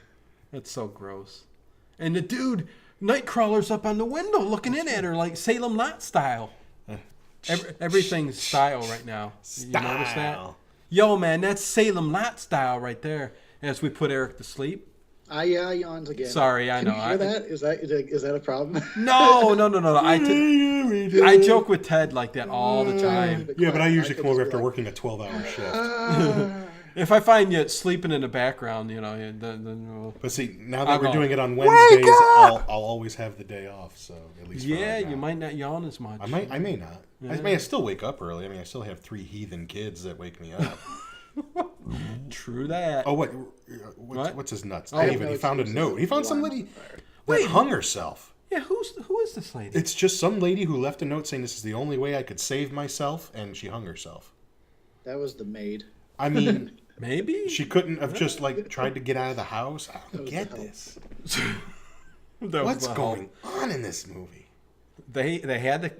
that's so gross. And the dude, Nightcrawler's up on the window looking in at her like Salem Lot style. Everything's style right now. You notice that? Style. Yo, man, that's Salem Lot style right there. As we put Eric to sleep. Yeah, yawns again. Sorry, I Can know. you hear that? Is that a problem? No. I joke with Ted like that all the time. Yeah, but I usually could come over just after be like, working a 12-hour shift. If I find you sleeping in the background, you know, then we'll... But see, now that I'll we're go, doing it on Wednesdays, I'll always have the day off. So at least for Yeah, right you now. might not yawn as much. I may not. I may still wake up early. I mean, I still have 3 heathen kids that wake me up. True that. Oh, What? what's his nuts? I have David, no he found a excuses. note. He found Why? some lady Wait. that hung herself. Yeah, who is this lady? It's just some lady who left a note saying this is the only way I could save myself, and she hung herself. That was the maid. I mean, Maybe? she couldn't have just like tried to get out of the house. I don't get the help. this. That was What's the going on in this movie? They had to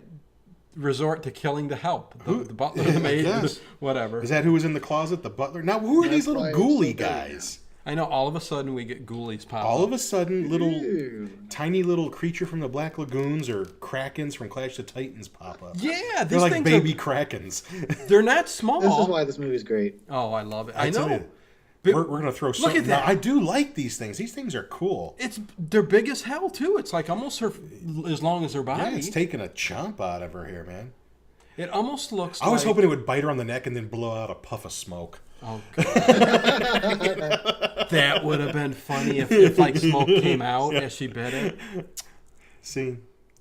resort to killing the help. The butler, the I maid, guess. whatever. Is that who was in the closet? The butler? Now, who are these That's little why it's so ghouly good. guys? I know all of a sudden we get ghoulies pop All up. of a sudden, little Ew. tiny little creature from the Black Lagoons or Krakens from Clash of Titans pop up. Yeah, They're these like things baby Krakens. they're not small. This is why this movie's great. Oh, I love it. I tell know. you, But we're going to throw look something. at that. Now, I do like these things. These things are cool. they're big as hell too. It's like almost as long as her Yeah, body. it's taking a chomp out of her here, man. It almost looks. I was like, hoping it would bite her on the neck and then blow out a puff of smoke. Oh god, that would have been funny if like smoke came out as she bit it. See,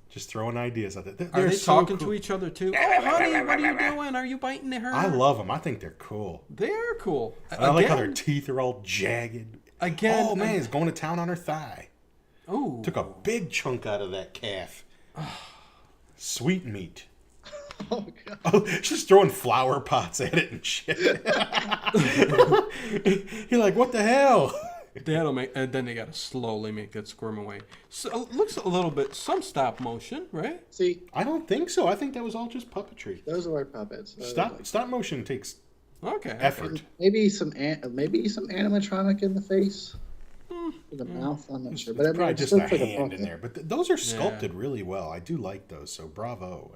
just throwing ideas out there. Are They're they so talking cool. to each other too? Oh, honey, what are you doing? Are you biting her? I love them. I think they're cool. They're cool. I like how their teeth are all jagged. Again. Oh man, he's going to town on her thigh. Oh, Took a big chunk out of that calf. Sweet meat. Oh god. Oh, she's throwing flower pots at it and shit. You're like, what the hell? That'll make, and then they got to slowly make that squirm away. So it looks a little bit some stop motion, right? See, I don't think so. I think that was all just puppetry. those were puppets. Those Stop motion takes Okay. effort. maybe some animatronic in the face, the mouth. I'm not sure, but I mean, Probably it just looks a like hand puppet. in there. But those are sculpted really well. I do like those. So bravo.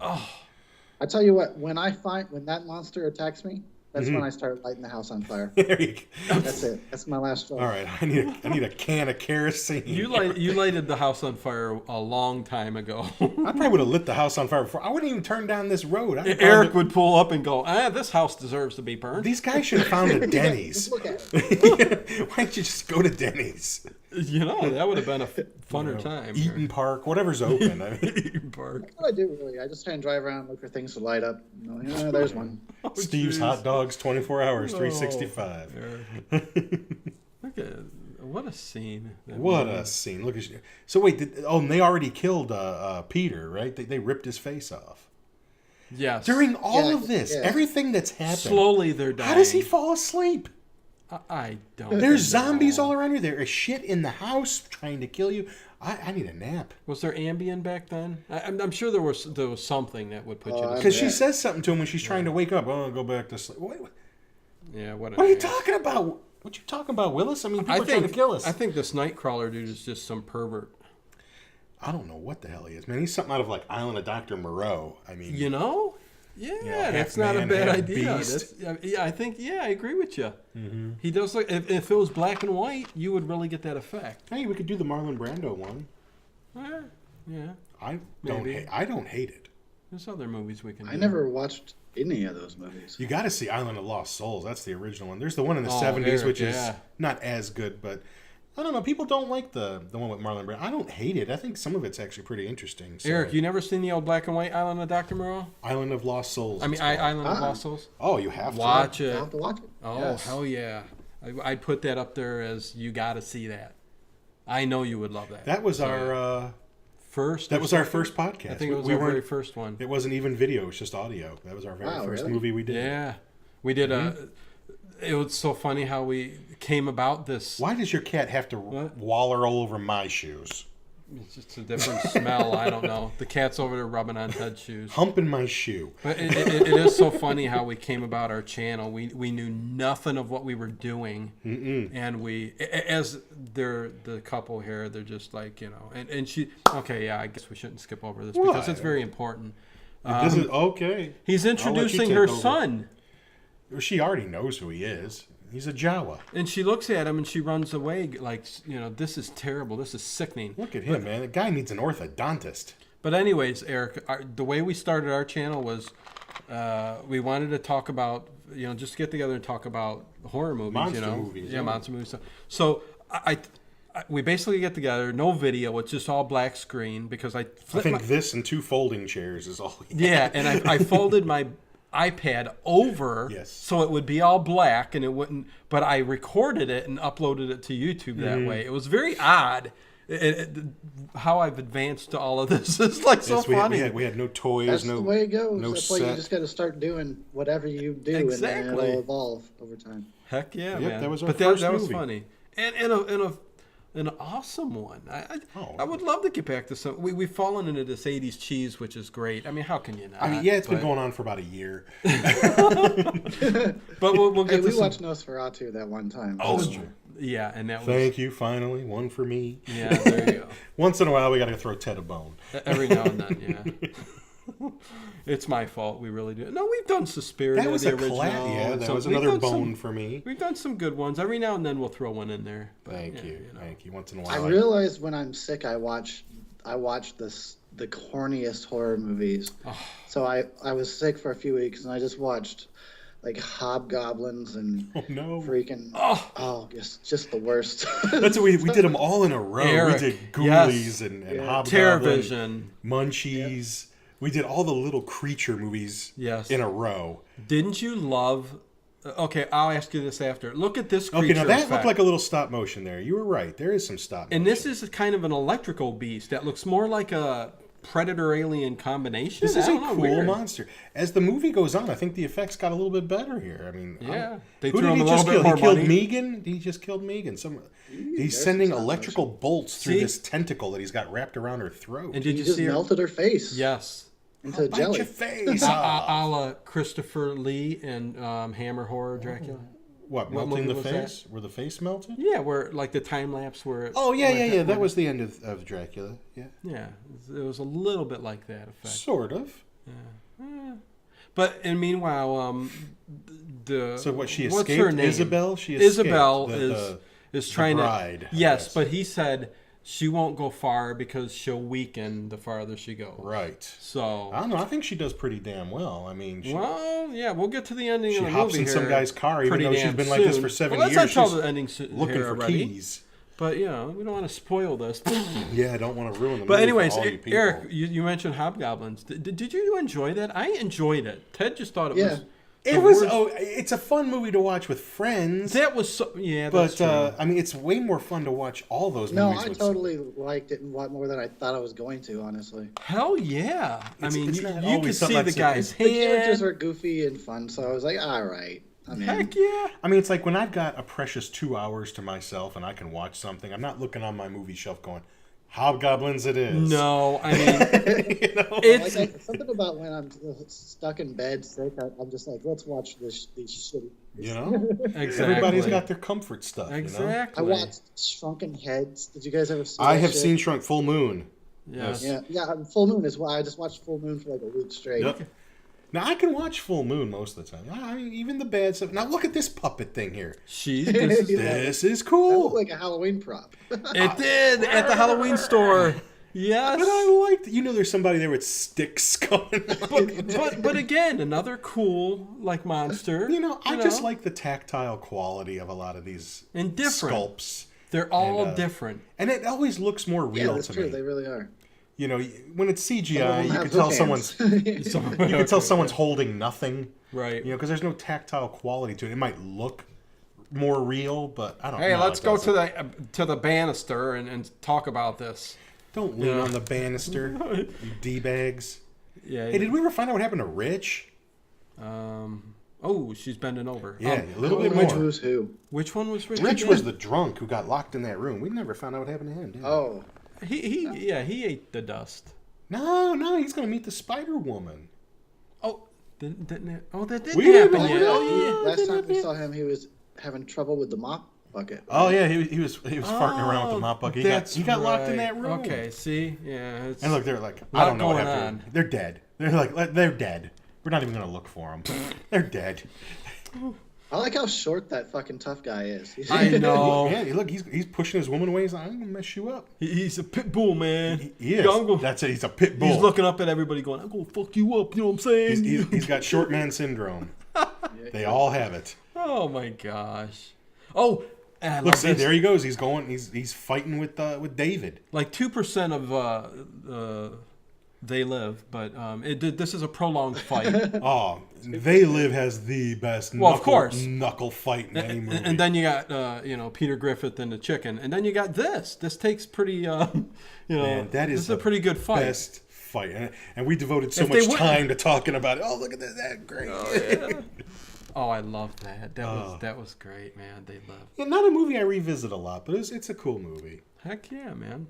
I tell you what, when that monster attacks me, that's when I start lighting the house on fire. There you go. That's it. That's my last straw. All right, I need a can of kerosene. You lighted the house on fire a long time ago. I probably would have lit the house on fire before. I wouldn't even turn down this road. Eric would pull up and go, this house deserves to be burned. These guys should have found a Denny's. Just look at it. Why don't you just go to Denny's? That would have been a funner time. Eaton Park, whatever's open. I mean, Eaton Park. That's what I do, really. I just try and drive around, look for things to light up. There's one. Steve's jeez. Hot Dogs, 24 hours, 365. Look at what a scene. What a scene! Look at you. So wait, and they already killed Peter, right? They ripped his face off. Yes. During all of this, yeah. everything that's happened, Slowly they're dying. how does he fall asleep? I don't. There's know. zombies all around you. There is shit in the house trying to kill you. I need a nap. Was there Ambien back then? I'm sure there was something that would put you to Because sleep. she says something to him when she's trying to wake up. Oh, I'll go back to sleep. What Yeah, what are you talking about? What you talking about, Willis? I mean, people are trying to kill us. I think this Nightcrawler dude is just some pervert. I don't know what the hell he is, man. He's something out of like Island of Dr. Moreau. I mean, Yeah, that's half not a man, bad half idea. beast. I agree with you. Mm-hmm. He does look. If it was black and white, you would really get that effect. hey, we could do the Marlon Brando one. Yeah, I Maybe. don't hate it. there's other movies we can do. I never watched any of those movies. You got to see Island of Lost Souls. That's the original one. There's the one in the 70s, Eric, which is yeah. not as good, but I don't know. People don't like the one with Marlon Brando. I don't hate it. I think some of it's actually pretty interesting. So. Eric, you never seen the old black and white Island of Dr. Moreau? Island of Lost Souls. I mean, it's called. Island of Lost Souls. Oh, you have to Watch I'll it. have to watch it. Oh, Yes. hell yeah! I'd put that up there as you got to see that. I know you would love that. That was So, our first. that was our first podcast. I think it was our very first one. It wasn't even video; it was just audio. That was our very first really? movie we did. Yeah, we did it was so funny how we came about this. Why does your cat have to waller all over my shoes? It's just a different smell. I don't know. The cat's over there rubbing on Ted's shoes. Humping my shoe. But it is so funny how we came about our channel. We knew nothing of what we were doing, and as they're the couple here, they're just like and she. Okay, yeah, I guess we shouldn't skip over this because it's very important. This is okay. He's I'll let you introducing take her over. son. She already knows who he is. He's a Jawa. And she looks at him and she runs away like, this is terrible. This is sickening. Look at him, man. The guy needs an orthodontist. But anyways, Eric, the way we started our channel was we wanted to talk about, just get together and talk about horror movies, Monster movies, Yeah, yeah. monster movies. So we basically get together, no video. It's just all black screen because I I flipped think this and 2 folding chairs is all he Yeah, and I folded my iPad over Yes. so it would be all black and it wouldn't, but I recorded it and uploaded it to YouTube that way. It was very odd how I've advanced to all of this. It's like so Yes, funny. we had no toys, That's no the way it goes. no That's why you set. just got to start doing whatever you do, and Exactly. then it'll evolve over time. Heck yeah, Yep, man. that was our but first that was movie. funny. And an awesome one. I would love to get back to some. We've fallen into this 80s cheese, which is great. I mean, how can you not? I mean, yeah, it's been going on for about a year. But we'll get Hey, to we some. watched Nosferatu that one time. Oh, so- Yeah, and that was. Thank you, finally. One for me. Yeah, there you go. Once in a while, we got to throw Ted a bone. Every now and then, yeah. It's my fault. We really do. No, we've done Suspiria. That was the a original. class. Yeah, that So was we've another done bone some- for me. We've done some good ones. Every now and then we'll throw one in there. But, Thank yeah, you. Thank you. Once in a I while. realized when I'm sick, I watch the corniest horror movies. Oh. So I was sick for a few weeks, and I just watched like Hobgoblins and Oh, no. freaking just the worst. That's what we did them all in a row. Eric, we did Ghoulies yes. and Yeah. Hobgoblin, Terrorvision. Munchies. We did all the little creature movies Yes. in a row. Didn't you love? Okay, I'll ask you this after. Look at this creature Okay, now that effect. looked like a little stop motion there. You were right. There is some stop motion. And this is kind of an electrical beast that looks more like a predator alien combination. This is I a don't know, cool weird. monster. As the movie goes on, I think the effects got a little bit better here. I mean, Yeah, they who threw did him he a just little kill? bit He more killed money. Megan. He just killed Megan. He's there's sending some electrical bolts through See? this tentacle that he's got wrapped around her throat. And did He you just see her? melted her face Yes. into Bite jelly. your face A off. la Christopher Lee in Hammer Horror Dracula. What, What melting the movie was face? Where the face melted? Yeah, where like the time lapse where. It Oh, yeah. went That was the end of Dracula. Yeah. Yeah, it was a little bit like that effect. Sort of. But and meanwhile, So what, she what's escaped? her name? Isabel? She escaped. Isabel is trying bride, to. I Yes, guess. but he said she won't go far because she'll weaken the farther she goes. Right. So. I don't know. I think she does pretty damn well. I mean, Well, yeah, we'll get to the ending she of the hops movie in some here guy's car, even pretty though she's damn been like this soon. for 7 well, years. Let's not tell She's the ending looking here for already. keys. But we don't want to spoil this. Yeah, I don't want to ruin the But movie anyways, for all you people. Eric, you mentioned Hobgoblins. Did you enjoy that? I enjoyed it. Ted just thought it was. It the was. worst. Oh, it's a fun movie to watch with friends. That was so. Yeah, that's But true. I mean, it's way more fun to watch all those No, movies. I with totally liked it and what more than I thought I was going to, honestly. Hell yeah! I mean, it's you not could always see something the that's- guy's The characters hand. are goofy and fun, so I was like, all right. I mean, Heck yeah! I mean, it's like when I've got a precious 2 hours to myself and I can watch something. I'm not looking on my movie shelf going, "Hobgoblins, it is." No, I mean, You know? it's something about when I'm stuck in bed sick, I'm just like, let's watch these shitty. You know, exactly. everybody's got their comfort stuff. You know? exactly. I watched Shrunken Heads. Did you guys ever see I that have shit? seen Shrunk Full Moon. Yes. Yeah, Full Moon is why I just watched Full Moon for like a week straight. Yep. Now I can watch Full Moon most of the time. I mean, even the bad stuff. Now look at this puppet thing here. This is That cool. looked like a Halloween prop. It did at the Halloween store. Yes. But I liked. You know, there's somebody there with sticks going. But again, another cool like monster. You know, I just like the tactile quality of a lot of these And different. sculpts. They're all And, different. And it always looks more Yeah, real that's to true. me. They really are. You know, when it's Some of CGI, them you have can tell hook someone's hands. So- you can tell someone's holding nothing. Right. You know, because there's no tactile quality to it. It might look more real, but I don't know. Hey, let's it go doesn't. to the banister and talk about this. Don't lean Yeah. on the banister, you d-bags. Yeah. Hey, did we ever find out what happened to Rich? Oh, she's bending over. Yeah, a little bit Which more. was who? Which one was Rich? Rich again? was the drunk who got locked in that room. We never found out what happened to him, did we? Oh, he ate the dust. No, he's going to meet the Spider Woman. Oh, didn't it? Oh, that did We happen. didn't- Yeah. we Oh, yeah. last time we saw him, he was having trouble with the mop bucket. Oh, yeah, he was farting around with the mop bucket. He got locked in that room. Okay, see, yeah. It's, And look, they're like, Lot I don't know what going happened. on. They're dead. They're like, they're dead. We're not even going to look for them. They're dead. I like how short that fucking tough guy is. I know. Yeah, look, he's pushing his woman away. He's like, I'm going to mess you up. He's a pit bull, man. He is. I'm gonna- That's it. He's a pit bull. He's looking up at everybody, going, "I'm gonna fuck you up." You know what I'm saying? He's got short man syndrome. They all have it. Oh my gosh. Oh, and I Look, love see, this. there he goes. He's going. He's fighting with David. Like 2% of They Live, but this is a prolonged fight. Oh, They Live has the best Well, of course. knuckle fight in any movie. And then you got Peter Griffith and the chicken, and then you got this. This takes pretty Man, that is this is a pretty good fight. Best fight, and we devoted so If they much wouldn't- time to talking about it. Oh, look at this! That's great. Oh, I love that. That was great, man. They Live. Yeah, not a movie I revisit a lot, but it's a cool movie. Heck yeah, man.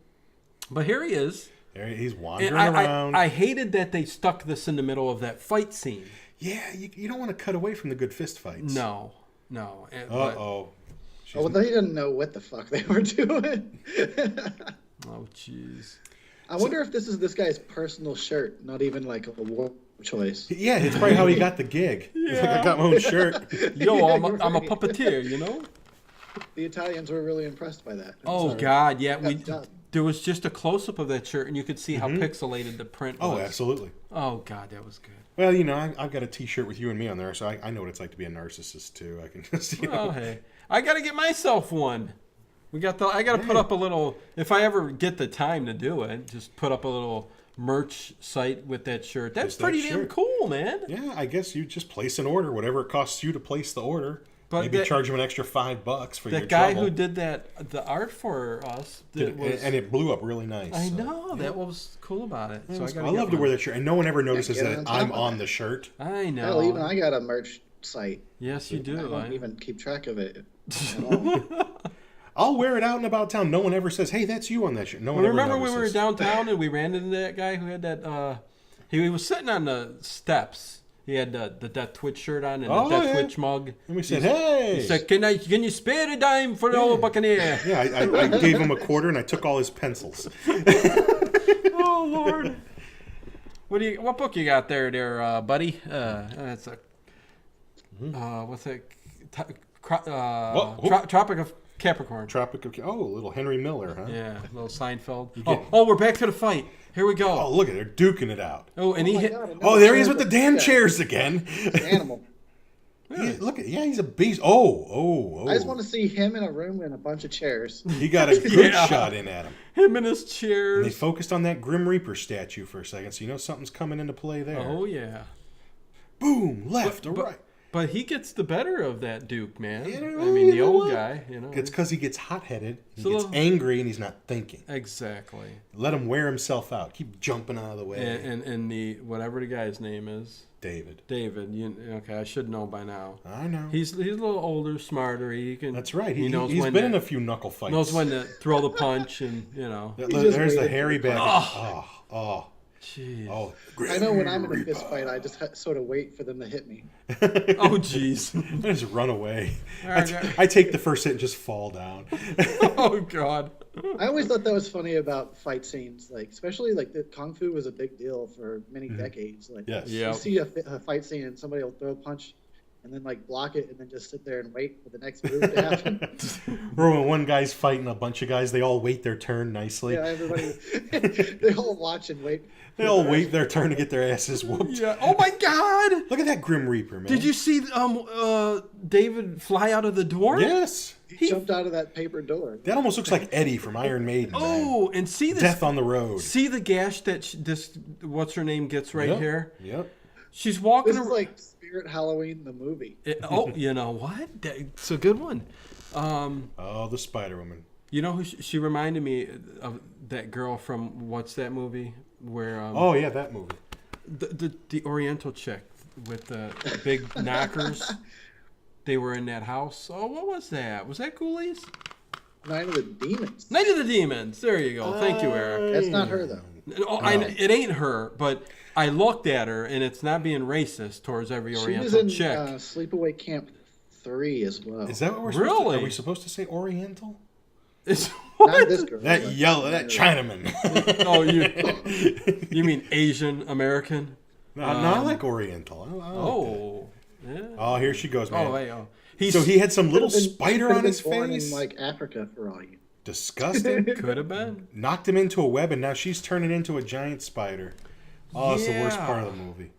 But here he is. There he's wandering And around. I hated that they stuck this in the middle of that fight scene. Yeah, you don't want to cut away from the good fist fights. No. But- Oh, well, they didn't know what the fuck they were doing. Oh, jeez. I wonder if this is this guy's personal shirt, not even like a war choice. yeah, it's probably how he got the gig. He's like, I got my own shirt. Yo, Yeah, I'm a right. puppeteer, you know? The Italians were really impressed by that. Oh, God, yeah. Got done. There was just a close-up of that shirt, and you could see how pixelated the print was. Oh, absolutely. Oh, God, that was good. Well, you know, I've got a T-shirt with you and me on there, so I know what it's like to be a narcissist too. I can just, Oh, hey. I got to get myself one. I got to put up a little, if I ever get the time to do it, just put up a little merch site with that shirt. That's Just that pretty damn shirt. cool, man. Yeah, I guess you just place an order, whatever it costs you to place the order. But maybe charge him an extra $5 for your that guy trouble. who did the art for us, and it blew up really nice. I know that was cool about it. So I love to wear that shirt, and no one ever notices that I'm on the shirt. I know. Hell, even I got a merch site. Yes, you do. I don't even keep track of it at all. I'll wear it out and about town. No one ever says, "Hey, that's you on that shirt." No one Remember ever when notices. we were downtown and we ran into that guy who had that? He was sitting on the steps. He had the Death Twitch shirt on and the Death Twitch mug. And we said, "Hey!" He said, "Can you spare a dime for the old Buccaneer?" Yeah, I gave him a quarter and I took all his pencils. Oh Lord! What book you got there, buddy? It's a what's it? Tropic of Capricorn. Tropic of little Henry Miller, huh? Yeah, little Seinfeld. Oh, we're back to the fight. Here we go. Oh, look at it, they're duking it out. Oh, and he hit. There he is with the damn chairs again. Animal. He's a beast. Oh. I just want to see him in a room with a bunch of chairs. He got a good shot in at him. Him and his chairs. And they focused on that Grim Reaper statue for a second, so you know something's coming into play there. Oh yeah. Boom, left or right. But he gets the better of that Duke, man. You know, I mean, the you know old what? guy, you know. It's because he gets hot-headed, he So- gets angry, and he's not thinking. Exactly. Let him wear himself out. Keep jumping out of the way. And the whatever the guy's name is. David. Okay, I should know by now. I know. He's a little older, smarter. He can. That's right. He knows he's when been in a few knuckle fights. knows when to throw the punch, and you know. There's the hairy bag. Oh. Jeez. Oh. I know when I'm in a fist fight, I just sort of wait for them to hit me. Oh, jeez. I just run away. Right. I take the first hit and just fall down. Oh God. I always thought that was funny about fight scenes, like especially like the kung fu was a big deal for many decades. Like, Yes. Yeah. you see a fight scene and somebody will throw a punch, and then like block it, and then just sit there and wait for the next move to happen. Or when one guy's fighting a bunch of guys, they all wait their turn nicely. Yeah, everybody they all watch and wait. They all wait their turn to get their asses whooped. Yeah. Oh my God. Look at that Grim Reaper, man. Did you see David fly out of the door? Yes. He jumped out of that paper door. That almost looks like Eddie from Iron Maiden. Man. Oh, and see this. Death on the Road. See the gash that this what's her name gets right here. Yep. She's walking. This is like Spirit Halloween the movie. You know what? It's a good one. The Spider Woman. You know who she reminded me of? That girl from what's that movie where? Yeah, that movie. The Oriental chick with the big knockers. They were in that house. Oh, what was that? Was that Ghoulies? Night of the Demons. Night of the Demons. There you go. Thank you, Eric. That's not her though. It ain't her, but I looked at her, and it's not being racist towards every She Oriental was in chick. Sleepaway Camp 3 as well. Is that what we're Really? supposed to? Are we supposed to say Oriental? Not this girl. That Chinaman. Oh, you mean Asian American? No, I like Oriental. I like that. Yeah. Oh, here she goes, man. Oh, wait. Oh. So he had some little Could've been- spider could've on been his born face. in like Africa for all you. Disgusting. Could have been. Knocked him into a web, and now she's turning into a giant spider. Oh, it's the worst part of the movie.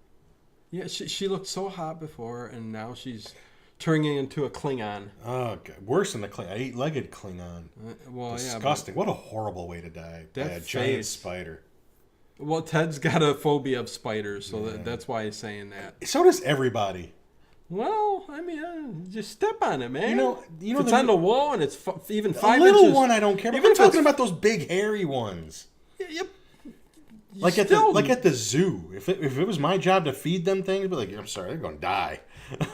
Yeah, she looked so hot before, and now she's turning into a Klingon. Oh, God. Worse than the Klingon. Eight-legged Klingon. Well, Disgusting. What a horrible way to die by That a giant face. spider. Well, Ted's got a phobia of spiders, so that's why he's saying that. So does everybody. Well, I mean, just step on it, man. You know if it's on the wall and it's even A 5 little inches. one, I don't care. But even I'm if it's- talking about those big hairy ones. Yep. Like at the zoo. If it was my job to feed them things, I'd be like, I'm sorry, they're going to die.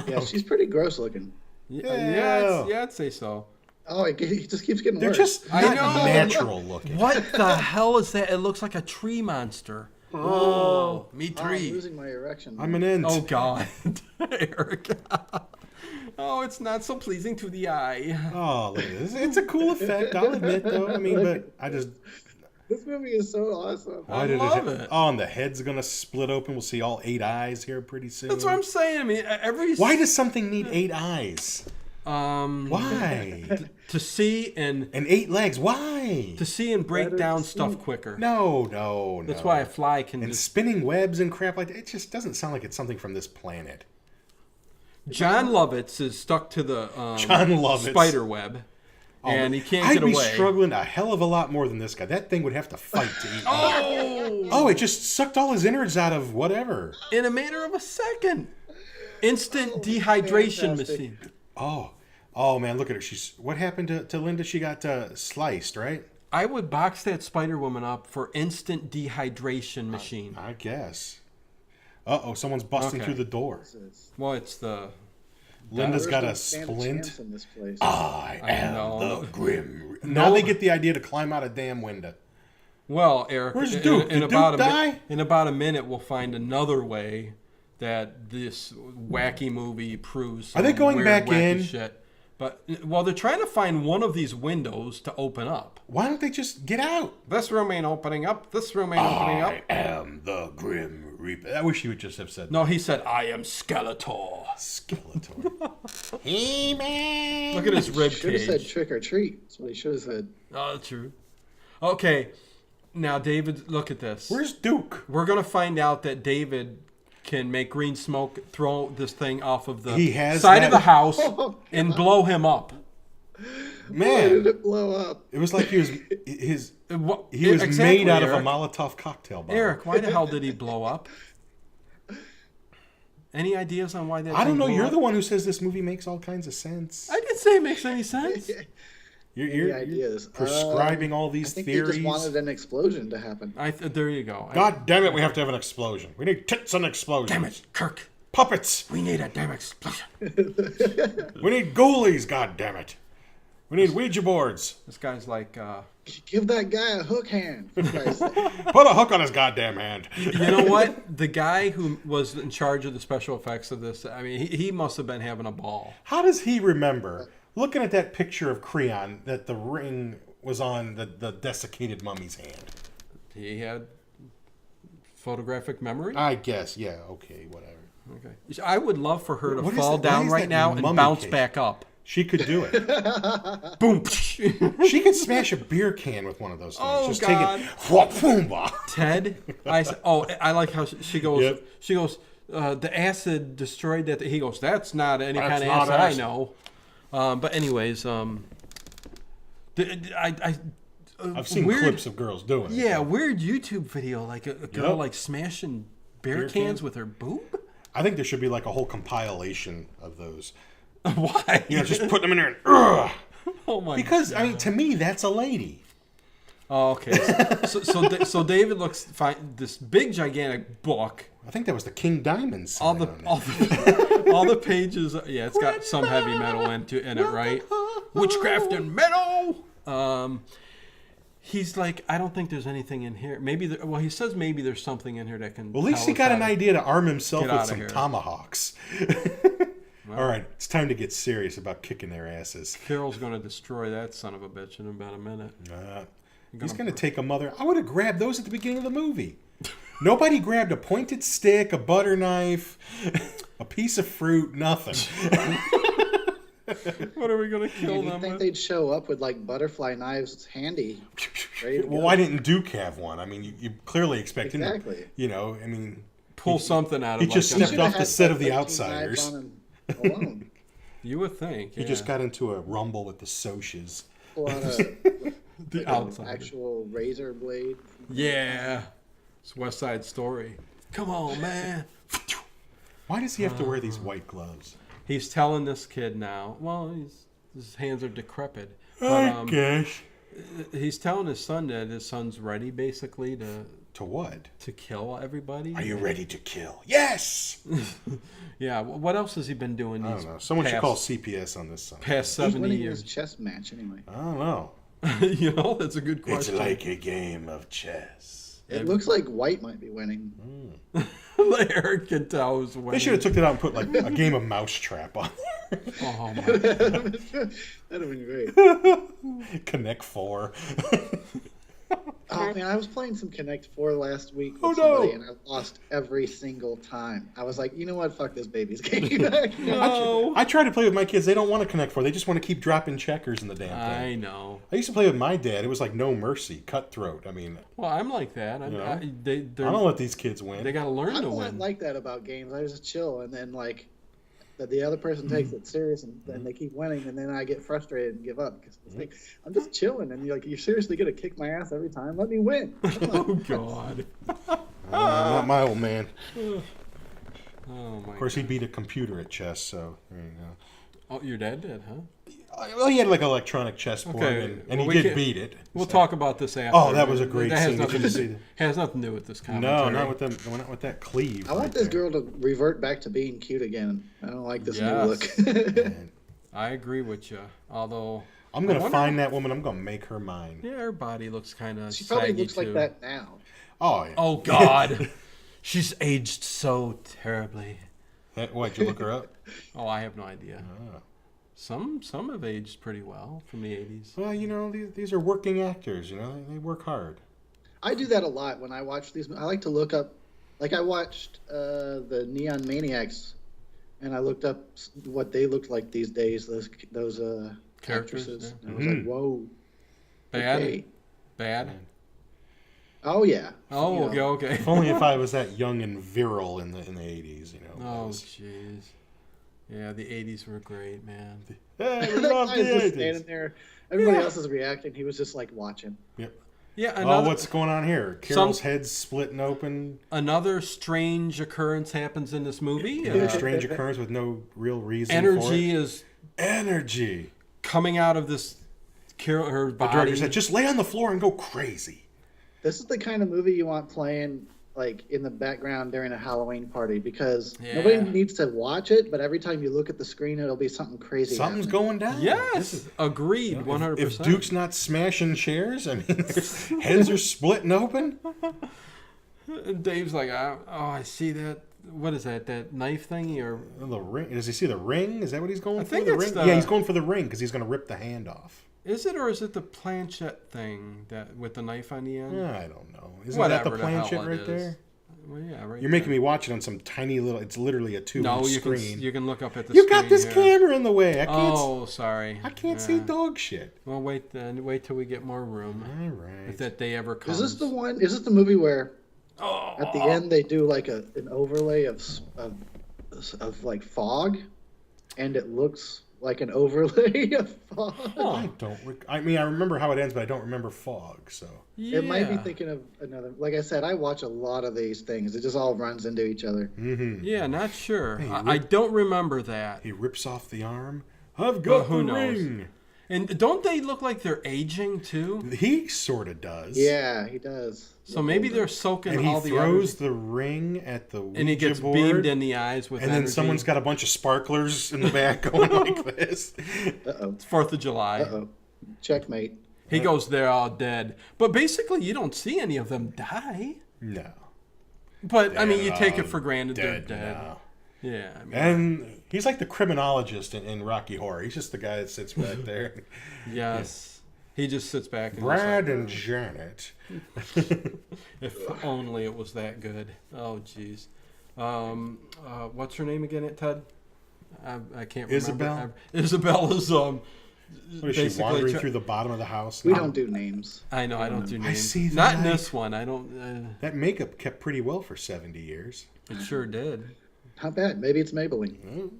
Yeah, she's pretty gross looking. Yeah, I'd say so. Oh, it just keeps getting They're worse. just I not know. natural looking. What the hell is that? It looks like a tree monster. Oh, me Oh, I'm tree. losing my erection. I'm an int. Oh God, Eric. Oh, it's not so pleasing to the eye. Oh, look at this. It's a cool effect, I'll admit, though. I mean, but I just... This movie is so awesome. Why did it? Oh, and the head's going to split open. We'll see all 8 eyes here pretty soon. That's what I'm saying. I mean, Why does something need 8 eyes? Why? To see and 8 legs. Why? to see and break Better down see. stuff quicker. No. That's why a fly can And just. spinning webs and crap like that. It just doesn't sound like it's something from this planet. John Lovitz is stuck to the John Lovitz. spider web, and he can't I'd get be away. struggling a hell of a lot more than this guy. That thing would have to fight to eat. Oh, it just sucked all his innards out of whatever. In a matter of a second. Instant dehydration fantastic. machine. Oh man, look at her. What happened to Linda? She got sliced, right? I would box that Spider-Woman up for instant dehydration machine. I guess. Someone's busting through the door. Well, it's the... Linda's got a splint. In this place. I am the Grim. Now they get the idea to climb out a damn window. Well, Eric, where's Duke? Did Duke die? In about a minute, we'll find another way that this wacky movie proves. Are they going back in? Shit. But they're trying to find one of these windows to open up. Why don't they just get out? This room ain't opening up. This room ain't opening up. I am the Grim Reaper. I wish he would just have said. No, he said, "I am Skeletor." Skeletor. Hey man! Look at his rib cage. Should have said trick or treat. That's what he should have said. Oh, true. Okay, now David, look at this. Where's Duke? We're gonna find out that David can make green smoke, throw this thing off of the side of the house, and blow him up. Man, why did it blow up? It was like he was made out of a Molotov cocktail bottle. Eric, why the hell did he blow up? Any ideas on why that? I don't know. You're the one who says this movie makes all kinds of sense. I didn't say it makes any sense. You're prescribing all these theories. They just wanted an explosion to happen. There you go. God damn it, we have to have an explosion. We need tits and explosions. Damn it, Kirk. Puppets. We need a damn explosion. We need ghoulies, god damn it. We need Ouija boards. This guy's like... Give that guy a hook hand. For Christ's sake. Put a hook on his goddamn hand. You know what? The guy who was in charge of the special effects of this, I mean, he must have been having a ball. How does he remember... Looking at that picture of Creon, that the ring was on the desiccated mummy's hand. He had photographic memory? I guess, yeah, okay, whatever. Okay. I would love for her to fall down right now and bounce back up. She could do it. Boom. She could smash a beer can with one of those things. Oh, just God. Take it. Ted, I like how she goes, Yep. The acid destroyed that. He goes, that's not any kind of acid I know. But anyways, I've seen clips of girls doing it. Yeah, weird YouTube video, like a girl like smashing beer cans with her boob. I think there should be like a whole compilation of those. Why? Just put them in there and oh my! Because God. I mean, to me, that's a lady. Oh, okay. So David looks fine. This big gigantic book. I think that was the King Diamond sign. All the pages. Yeah, it's got some heavy metal in it, right? Witchcraft and metal. He's like, I don't think there's anything in here. Maybe he says maybe there's something in here that can. Well, at least he got an idea to arm himself with some tomahawks. Well, all right, it's time to get serious about kicking their asses. Carol's going to destroy that son of a bitch in about a minute. He's going to take a mother. I would have grabbed those at the beginning of the movie. Nobody grabbed a pointed stick, a butter knife, a piece of fruit, nothing. What are we going to kill them with? You'd think they'd show up with like butterfly knives handy. Well, why didn't Duke have one? I mean, you clearly expect him to, I mean... Pull something out of it. He just stepped off the set of The Outsiders. You would think. He just got into a rumble with the Socs. Pull out the outside. Actual razor blade. Yeah. It's West Side Story. Come on, man. Why does he have to wear these white gloves? He's telling this kid now. Well, his hands are decrepit. But, gosh. He's telling his son that his son's ready, basically, to what? To kill everybody. Are you ready to kill? Yes! Yeah. What else has he been doing? I don't know. Someone should call CPS on this son. Past 70 winning years. His chess match anyway. I don't know. That's a good question. It's like a game of chess. It looks like White might be winning. Eric can tell who's winning. They should have took it out and put like a game of Mousetrap on there. Oh my God. That'd have been great. Connect 4. Oh man, I was playing some Connect 4 last week with somebody, and I lost every single time. I was like, you know what? Fuck this baby's game. No. I try to play with my kids. They don't want to Connect 4. They just want to keep dropping checkers in the damn thing. I know. I used to play with my dad. It was like no mercy, cutthroat. I mean, well, I'm like that. I don't let these kids win. They got to learn to win. I'm like that about games. I just chill, and then like that the other person takes it serious, and then they keep winning, and then I get frustrated and give up because like, I'm just chilling, and you're seriously gonna kick my ass every time. Let me win. Oh God. Not my old man. Oh my. Of course, he beat a computer at chess, so there you go. Oh, your dad did, huh? Well, he had like an electronic chessboard, Okay, and well, he did beat it. We'll so. talk about this after. Oh, that was a great That has scene. nothing Did you to see do, that? has nothing to do with this commentary. No, not with that cleave. I want right this there. girl to revert back to being cute again. I don't like this new Yes. look. Man, I agree with you. Although I'm gonna I wonder- find that woman. I'm gonna make her mine. Yeah, her body looks kind of She probably saggy looks too. like that now. Oh, yeah. Oh God, she's aged so terribly. What? Did you look her up? Oh, I have no idea. Oh. Some have aged pretty well from the 80s. Well, these are working actors. They work hard. I do that a lot when I watch these. I like to look up, like I watched the Neon Maniacs, and I looked up what they looked like these days. Those Characters, actresses. yeah. And I was like, whoa. Bad, Okay. bad. Oh yeah. Oh, You know. okay. If only if I was that young and virile in the 80s. Oh, jeez. Yeah, the 80s were great, man. Hey, we That love guy the is just 80s. standing there. Everybody else is reacting. He was just like watching. Yep. Yeah, Oh, what's going on here? Carol's Some- head's splitting open. another strange occurrence happens in this movie. A strange occurrence with no real reason for Energy it. is Energy. coming out of this Carol, her The body. director said, just lay on the floor and go crazy. This is the kind of movie you want playing like in the background during a Halloween party because Yeah. nobody needs to watch it, but every time you look at the screen, it'll be something crazy. Something's happening. going down. Yes, agreed, 100%. If Duke's not smashing chairs, I mean, their heads are splitting open. And Dave's like, I see that. What is that? That knife thingy or? The ring. Does he see the ring? Is that what he's going for? think the it's ring? the- Yeah, he's going for the ring because he's going to rip the hand off. Is it or is it the planchette thing that with the knife on the end? I don't know. Isn't Whatever that the the hell planchette it right is. there? Well, yeah, right. You're making me watch it on some tiny little. It's literally a 2-inch No, you screen. can you can look up at the. You got screen this here. camera in the way. I can't. Oh, sorry. I can't see Yeah. dog shit. Well, wait then. Wait till we get more room. All right. If that day ever comes. Is this the one? Is this the movie where Oh, at the end they do like an overlay of like fog, and it looks like an overlay of fog? I don't. I mean, I remember how it ends, but I don't remember fog. So yeah. It might be thinking of another. Like I said, I watch a lot of these things. It just all runs into each other. Yeah, not sure. Hey, I don't remember that. he rips off the arm. I've got who the knows? ring. And don't they look like they're aging too? He sort of does. Yeah, he does. So maybe they're soaking And he all the throws energy. the ring at the Ouija And he gets board, beamed in the eyes with and then energy. someone's got a bunch of sparklers in the back going like this. Uh-oh. It's 4th of July. Uh-oh. Checkmate. He goes, they're all dead. But basically, you don't see any of them die. No. But, I mean, you They're take it all for granted dead they're dead. now. Yeah. I mean, And he's like the criminologist in Rocky Horror. He's just the guy that sits back there. yes. He just sits back and Brad just and Janet. if only it was that good. Oh, jeez. What's her name again, Ted? I can't remember. Isabel? Isabel is What is she basically wandering through the bottom of the house? We now? don't do names. I know I don't do names. see Not in that. this one. I don't. That makeup kept pretty well for 70 years. It sure did. Not bad. Maybe it's Maybelline.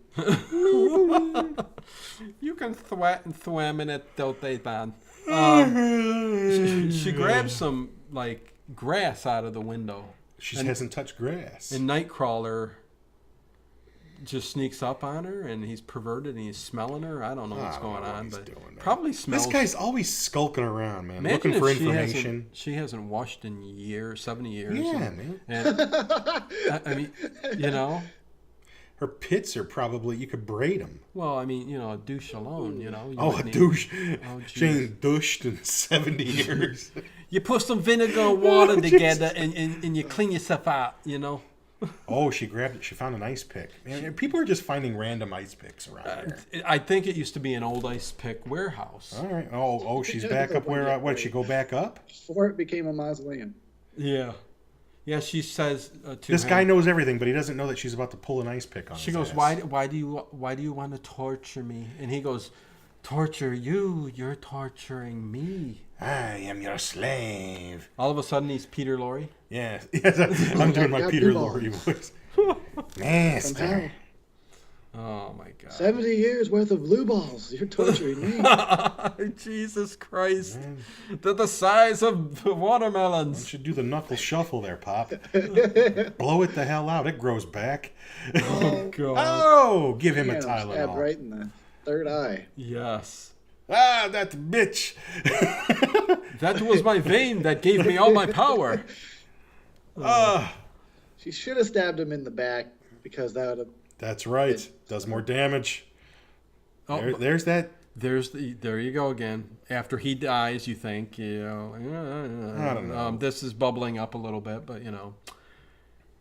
You can thwat and thwam in it, don't they, Don? She grabs some like grass out of the window. She hasn't touched grass. And Nightcrawler just sneaks up on her, and he's perverted, and he's smelling her. I don't know what's I don't going know what on, he's but doing there. probably smells. This guy's always skulking around, man, Imagine looking if for she information. She hasn't washed in years, 70 years. Yeah, man. And, I mean, you know. Her pits are probably, you could braid them. Well, I mean, you know, a douche alone, you know. You Oh, a wouldn't douche. Oh, She jeez. ain't douched in 70 years. You put some vinegar and water together, and you clean yourself out, you know. Oh, she grabbed it. She found an ice pick. Man, people are just finding random ice picks around here. I think it used to be an old ice pick warehouse. All right. Oh, she's back up where, what, she go back up? Before it became a mausoleum. Yeah. Yeah, she says to This him, guy knows everything, but he doesn't know that she's about to pull an ice pick on She his goes, ass. why do you want to torture me? And he goes, torture you? You're torturing me. I am your slave. All of a sudden, he's Peter Lorre. Yes, I'm doing my Got Peter blue Lorre balls. voice. Somehow. Master. Oh my God. 70 years worth of blue balls. You're torturing me. Jesus Christ. They're the size of You watermelons. should do the knuckle shuffle there, Pop. Blow it the hell out. It grows back. Oh God. Oh, give him a Damn, stabbed Tylenol. right in the. third eye. Yes. Ah, that bitch. That was my vein that gave me all my power. She should have stabbed him in the back because that would have. That's right. Does more damage. Oh, There's that. there you go again. After he dies, you think, you know, I don't know. this is bubbling up a little bit, but, you know,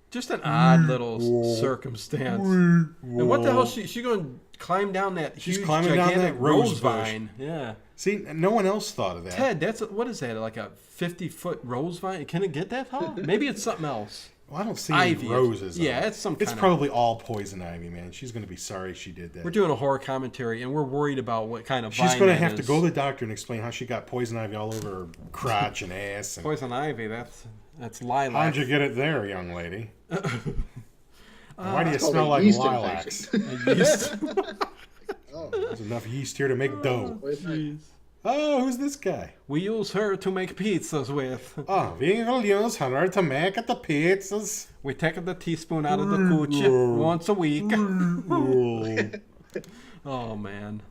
just an odd little circumstance. And what the hell? She going to climb down that She's huge, climbing down gigantic that rose bush. vine? Yeah. See, no one else thought of that. Ted, what is that? Like a 50-foot rose vine? Can it get that tall? Maybe it's something else. Well, I don't see Ivy. any roses. Yeah, on it. it's some It's kind probably all poison ivy, man. She's going to be sorry she did that. We're doing a horror commentary, and we're worried about what kind of She's vine going to that have to is. go to the doctor and explain how she got poison ivy all over her crotch and ass. And Poison ivy, that's lilac. how'd you get it there, young lady? Why do you It's called smell a like yeast lilacs? Yeast. Oh, There's enough yeast here to make dough. Jeez. Oh, who's this guy? We use her to make pizzas with. Oh, we will use her to make the pizzas. We take the teaspoon out of the coochie once a week. Oh, man.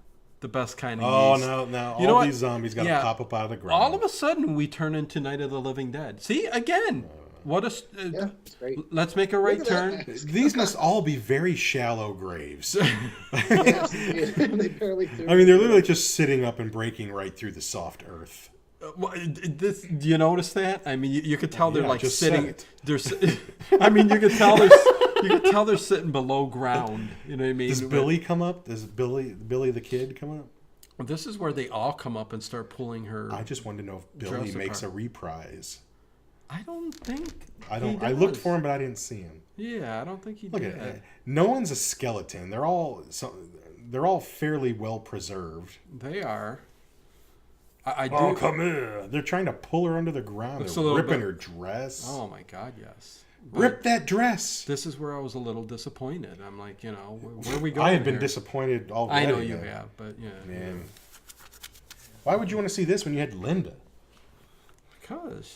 The best kind of Oh, yeast. no. You know All what? these zombies got to Yeah. pop up out of the ground. All of a sudden, we turn into Night of the Living Dead. See, again. What a... yeah, it's great. Let's make a right Look at that turn. mask. These must all be very shallow graves. Yes, they barely threw I mean, they're literally just sitting up and breaking right through the soft earth. Do you notice that? I mean, you could tell they're Yeah, like just sitting. said I mean, you could tell they're sitting below ground. You know what I mean? Does Billy come up? Does Billy the kid come up? This is where they all come up and start pulling her. I just wanted to know if Billy Dress makes a apart. reprise. I don't think. I he don't. I looked does. for him, but I didn't see him. Yeah, I don't think he Look did. at it. No one's a skeleton. They're all fairly well preserved. They are. I do. Oh, come here! They're trying to pull her under the ground. Looks a They're little ripping bit- her dress. Oh my God, yes. Rip that dress! This is where I was a little disappointed. I'm like, you know, where are we going? I have been here? disappointed already. I know you man. have, but yeah. Man, why would you want to see this when you had Linda? Because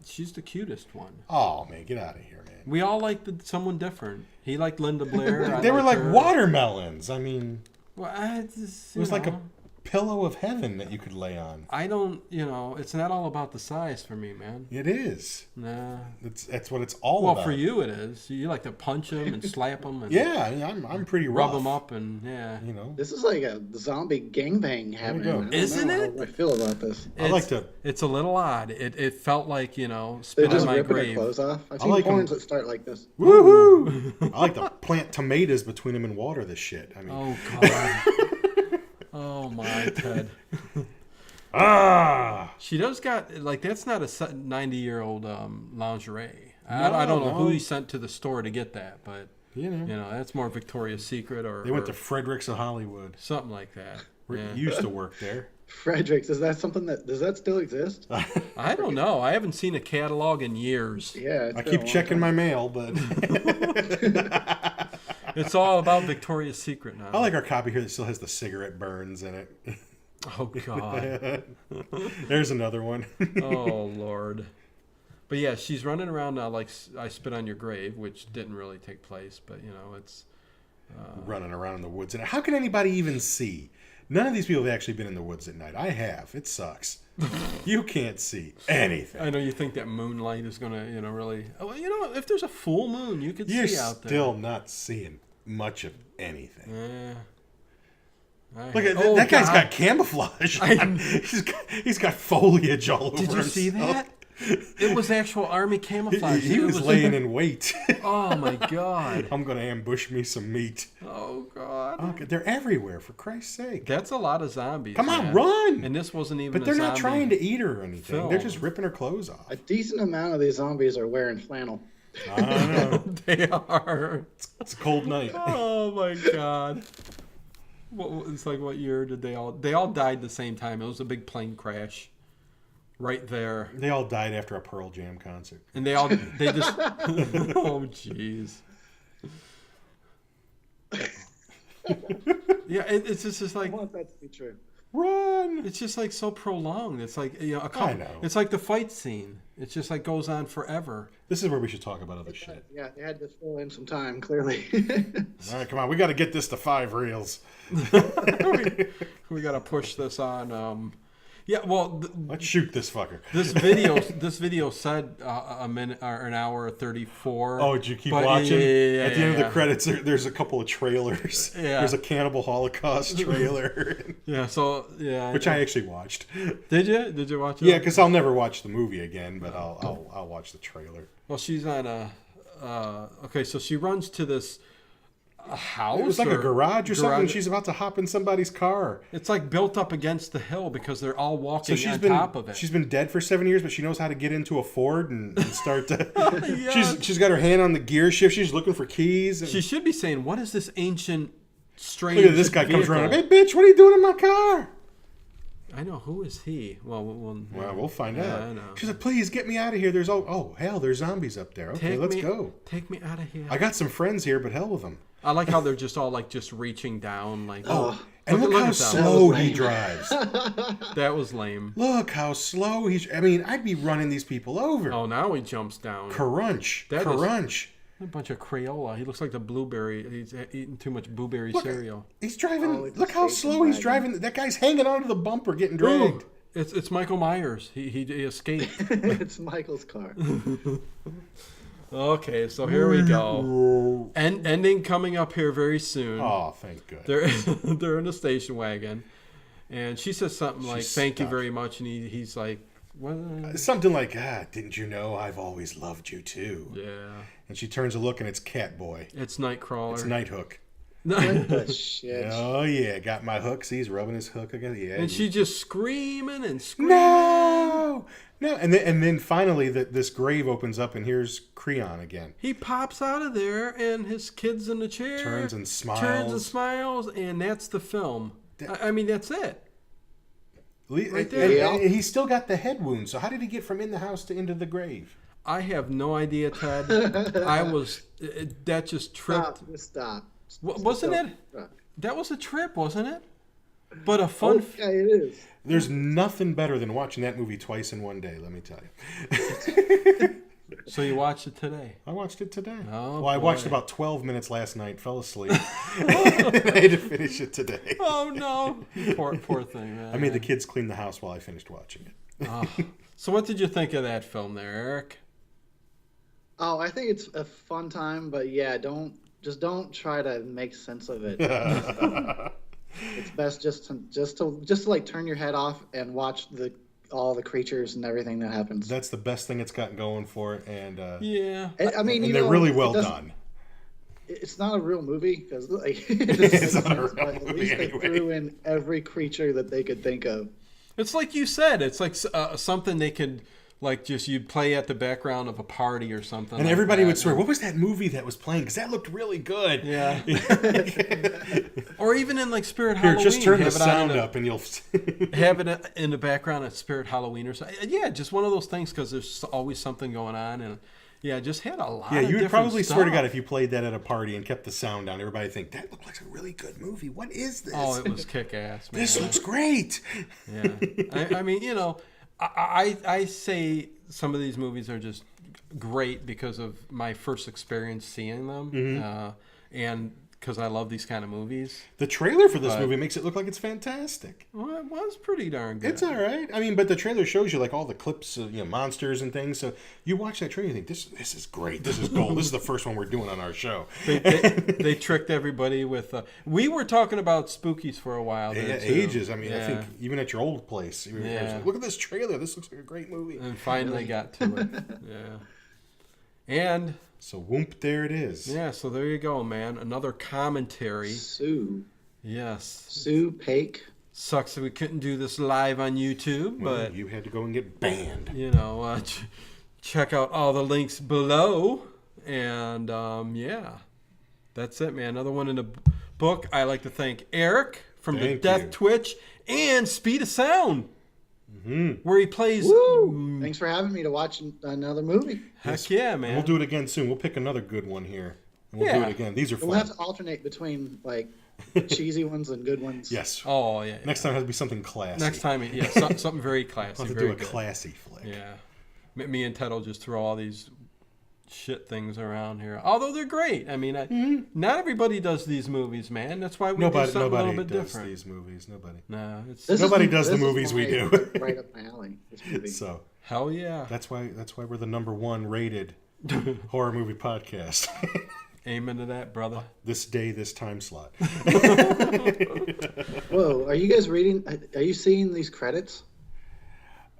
she's the cutest one. Oh man, get out of here, man. We all liked someone different. He liked Linda Blair. I They were liked like her. watermelons. I mean, Well, it was like a pillow of heaven that you could lay on. I don't, it's not all about the size for me, man. It is. Nah. That's what it's all Well, about. for you it is. You like to punch them and slap them and Yeah, I'm pretty rub rough. them up and yeah. You know, This is like a zombie gangbang happening. go. I don't Isn't know it? How I feel about this. I like to. It's a little odd. It felt like They're spit in just my ripping their grave. clothes off. I've I seen like 'em. porns that start like this. Woohoo! I like to plant tomatoes between them and water this shit. I mean, Oh God. Oh my Ted. ah. She does got that's not a 90-year-old lingerie. No, I don't know who no. he sent to the store to get that, but You know, that's more Victoria's Secret or they went or to Fredericks of Hollywood. something like that. Rick Yeah. used to work there. Fredericks, is that something does that still exist? I don't know. I haven't seen a catalog in years. Yeah. I keep checking my mail, but It's all about Victoria's Secret now. I like our copy here that still has the cigarette burns in it. Oh God. There's another one. Oh Lord. But yeah, she's running around now like I Spit on Your Grave, which didn't really take place, but it's Running around in the woods. And how can anybody even see? None of these people have actually been in the woods at night. I have. It sucks. You can't see anything. I know you think that moonlight is gonna, really. Oh, if there's a full moon, you could You're see out there. still not seeing much of anything. Yeah. Look at Oh, that guy's God. got camouflage. He's got foliage all over. Did you see himself. that? It was actual army camouflage. He It was laying in wait. Oh my God. I'm gonna ambush me some meat. Oh God. Okay, they're everywhere, for Christ's sake. That's a lot of zombies. Come on, man. run! And this wasn't even. But they're a not zombie trying to eat her or anything. film. They're just ripping her clothes off. A decent amount of these zombies are wearing flannel. I don't know. They are. It's a cold night. Oh my God. It's like what year did they all? They all died the same time. It was a big plane crash. Right there. They all died after a Pearl Jam concert. And they just. Oh jeez. Yeah, it's just I like. want that to be true. Run! It's just like so prolonged. It's like a couple. I know. It's like the fight scene. It just like goes on forever. This is where we should talk about other shit. Yeah, they had to fill in some time, clearly. All right, come on. We got to get this to 5 reels. We got to push this on. Yeah, well, Let's shoot this fucker. this video said a minute or an hour 34. Oh, did you keep but watching? Yeah, At the end of the credits, there's a couple of trailers. Yeah. There's a Cannibal Holocaust trailer. Yeah, so yeah. Which I actually watched. Did you? Did you watch it? Yeah, because I'll never watch the movie again, but I'll watch the trailer. Well, she's on a. Okay, so she runs to this house. It was like a garage or something. garage. She's about to hop in somebody's car. It's like built up against the hill because they're all walking on been top of it. she's been dead for 7 years, but she knows how to get into a Ford and start to. Yeah. She's got her hand on the gear shift. She's looking for keys. And She should be saying, "What is this ancient, strange?" look at this guy comes vehicle?" around. Hey, bitch! What are you doing in my car? I know, who is he? Well, Well, we'll find Yeah, out. I know. She's like, please get me out of here. There's hell, there's zombies up there. Okay, let's go. Take me out of here. I got some friends here, but hell with them. I like how they're just all like just reaching down, like. Oh, and look look how at that. slow he drives. That was lame. Look how slow he's. I mean, I'd be running these people over. Oh, now he jumps down. Crunch, That is- crunch. A bunch of Crayola. He looks like the blueberry. He's eating too much blueberry Look, cereal. he's driving. Oh, it's look a how station slow he's wagon. driving. That guy's hanging onto the bumper, getting dragged. Ooh, it's Michael Myers. He escaped. It's Michael's car. Okay, so here we go. Ending coming up here very soon. Oh, thank God. They're in a station wagon, and she says something like, She's "Thank you stuck. very much," and he's like, "What?" Something like, didn't you know I've always loved you too? Yeah, And she turns a look, and it's Catboy. it's Nightcrawler. It's Nighthook. What the shit? Oh yeah, got my hooks. He's rubbing his hook again. Yeah. And she just screaming and screaming. No, and then finally this grave opens up, and here's Creon again. He pops out of there, and his kid's in the chair. Turns and smiles. and that's the film. I mean, that's it. Right there. And he's still got the head wound. So how did he get from in the house to into the grave? I have no idea, Ted. That just tripped. Stop. Wasn't it? Stop. That was a trip, wasn't it? But a fun. Okay, it is. There's nothing better than watching that movie twice in one day. Let me tell you. So you watched it today? I watched it today. Oh, well, I watched boy. about 12 minutes last night, fell asleep, and I had to finish it today. Oh no! Poor thing. Man. I made the kids clean the house while I finished watching it. Oh. So what did you think of that film, there, Eric? Oh, I think it's a fun time, but yeah, don't try to make sense of it. It's best just to like turn your head off and watch all the creatures and everything that happens. That's the best thing it's got going for it, and Yeah. I mean, and they're really well done. It's not a real movie because like, It's not a real but at movie least they anyway. threw in every creature that they could think of. It's like you said. It's like something they could like just you'd play at the background of a party or something. And like everybody that. would swear, what was that movie that was playing? Because that looked really good. Yeah. Or even in like Spirit Here, Halloween. just turn the have it on sound in the- up and you'll... Have it in the background at Spirit Halloween or something. Yeah, just one of those things because there's always something going on. And yeah, just had a lot Yeah, of you would different probably swear to stuff. God if you played that at a party and kept the sound down, everybody would think, that looked like a really good movie. What is this? Oh, it was kick-ass, man. This looks great. Yeah. I mean, you know, I say some of these movies are just great because of my first experience seeing them. Mm-hmm. And because I love these kind of movies. The trailer for this movie makes it look like it's fantastic. Well, it was pretty darn good. It's all right. I mean, but the trailer shows you like all the clips of monsters and things. So you watch that trailer, you think this is great. This is gold. This is the first one we're doing on our show. They tricked everybody with. We were talking about Spookies for a while. Yeah, There too. ages. I mean, I Yeah. think even at your old place, you were Yeah. look at this trailer. This looks like a great movie. And finally got to it. Yeah. And So whoop, there it is. yeah, so there you go, man. Another commentary. Sue Yes. Paik. Sucks that we couldn't do this live on YouTube, Well, but you had to go and get banned. you know, check out all the links below. And yeah, that's it, man. Another one in the book. I like to thank Eric from the Thank Death you. Twitch and Speed of Sound, where he plays. Woo! Thanks for having me to watch another movie. Heck yeah, man. We'll do it again soon. We'll pick another good one here, and we'll do Yeah. it again. These are We'll fun. have to alternate between like cheesy ones and good ones. Yes. Oh yeah. Next time it has to be something classy. Next time, yeah, something very classy. I'll have to very do a good. classy flick. Yeah. Me and Ted will just throw all these shit things around here. Although they're great. I mean, not everybody does these movies, man. That's why we do something a little bit does different. these movies. Nobody. No, it's Nobody does the movies we do. Right up my alley. This movie. So hell yeah. that's why we're the #1 rated horror movie podcast. Amen to that, brother. This day, this time slot. Whoa, are you guys reading? Are you seeing these credits?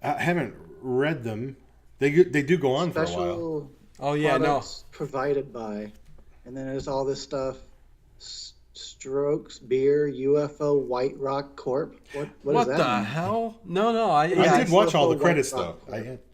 I haven't read them. They do go on for a while. Special Oh yeah, no. products provided by, and then there's all this stuff. Strokes, beer, UFO, White Rock Corp. What does What that the mean? hell? No. I did watch all the credits though.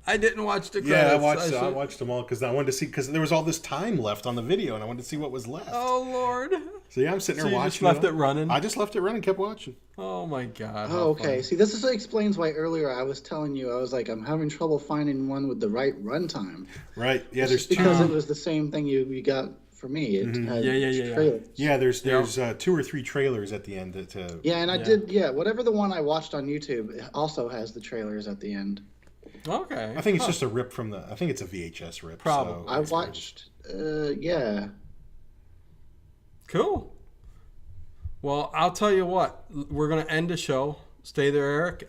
I didn't watch the Yeah, credits. I watched them all because I wanted to see, because there was all this time left on the video and I wanted to see what was left. Oh Lord. So yeah, I'm sitting there So you watching. just left it running? I just left it running, kept watching. Oh my God. Oh, okay. See, this is explains why earlier I was telling you I was like, I'm having trouble finding one with the right runtime. Right. Yeah, there's Because two. it was the same thing you got for me. It had Yeah. trailers. Yeah, there's 2 or 3 trailers at the end. Yeah, and I did. Yeah, whatever the one I watched on YouTube it also has the trailers at the end. Okay. I think it's just a rip from the. I think it's a VHS rip. Probably. So I watched. Yeah. Cool. Well, I'll tell you what. We're gonna end the show. Stay there, Eric.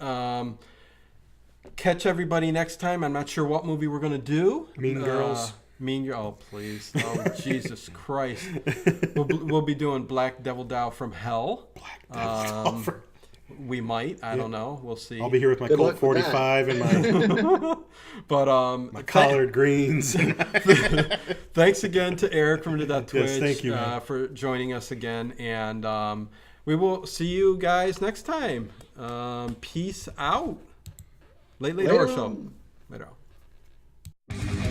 Catch everybody next time. I'm not sure what movie we're gonna do. Mean Girls. Oh, please. Oh, Jesus Christ. We'll be doing Black Devil Doll from Hell. Black Devil. We might. I don't know. We'll see. I'll be here with my Good Colt luck with 45 and my But my collard greens. thanks again to Eric from the Death Twitch. Yes, thank you, man. For joining us again, and we will see you guys next time. Peace out. Late Later Horror Show. on. Later on.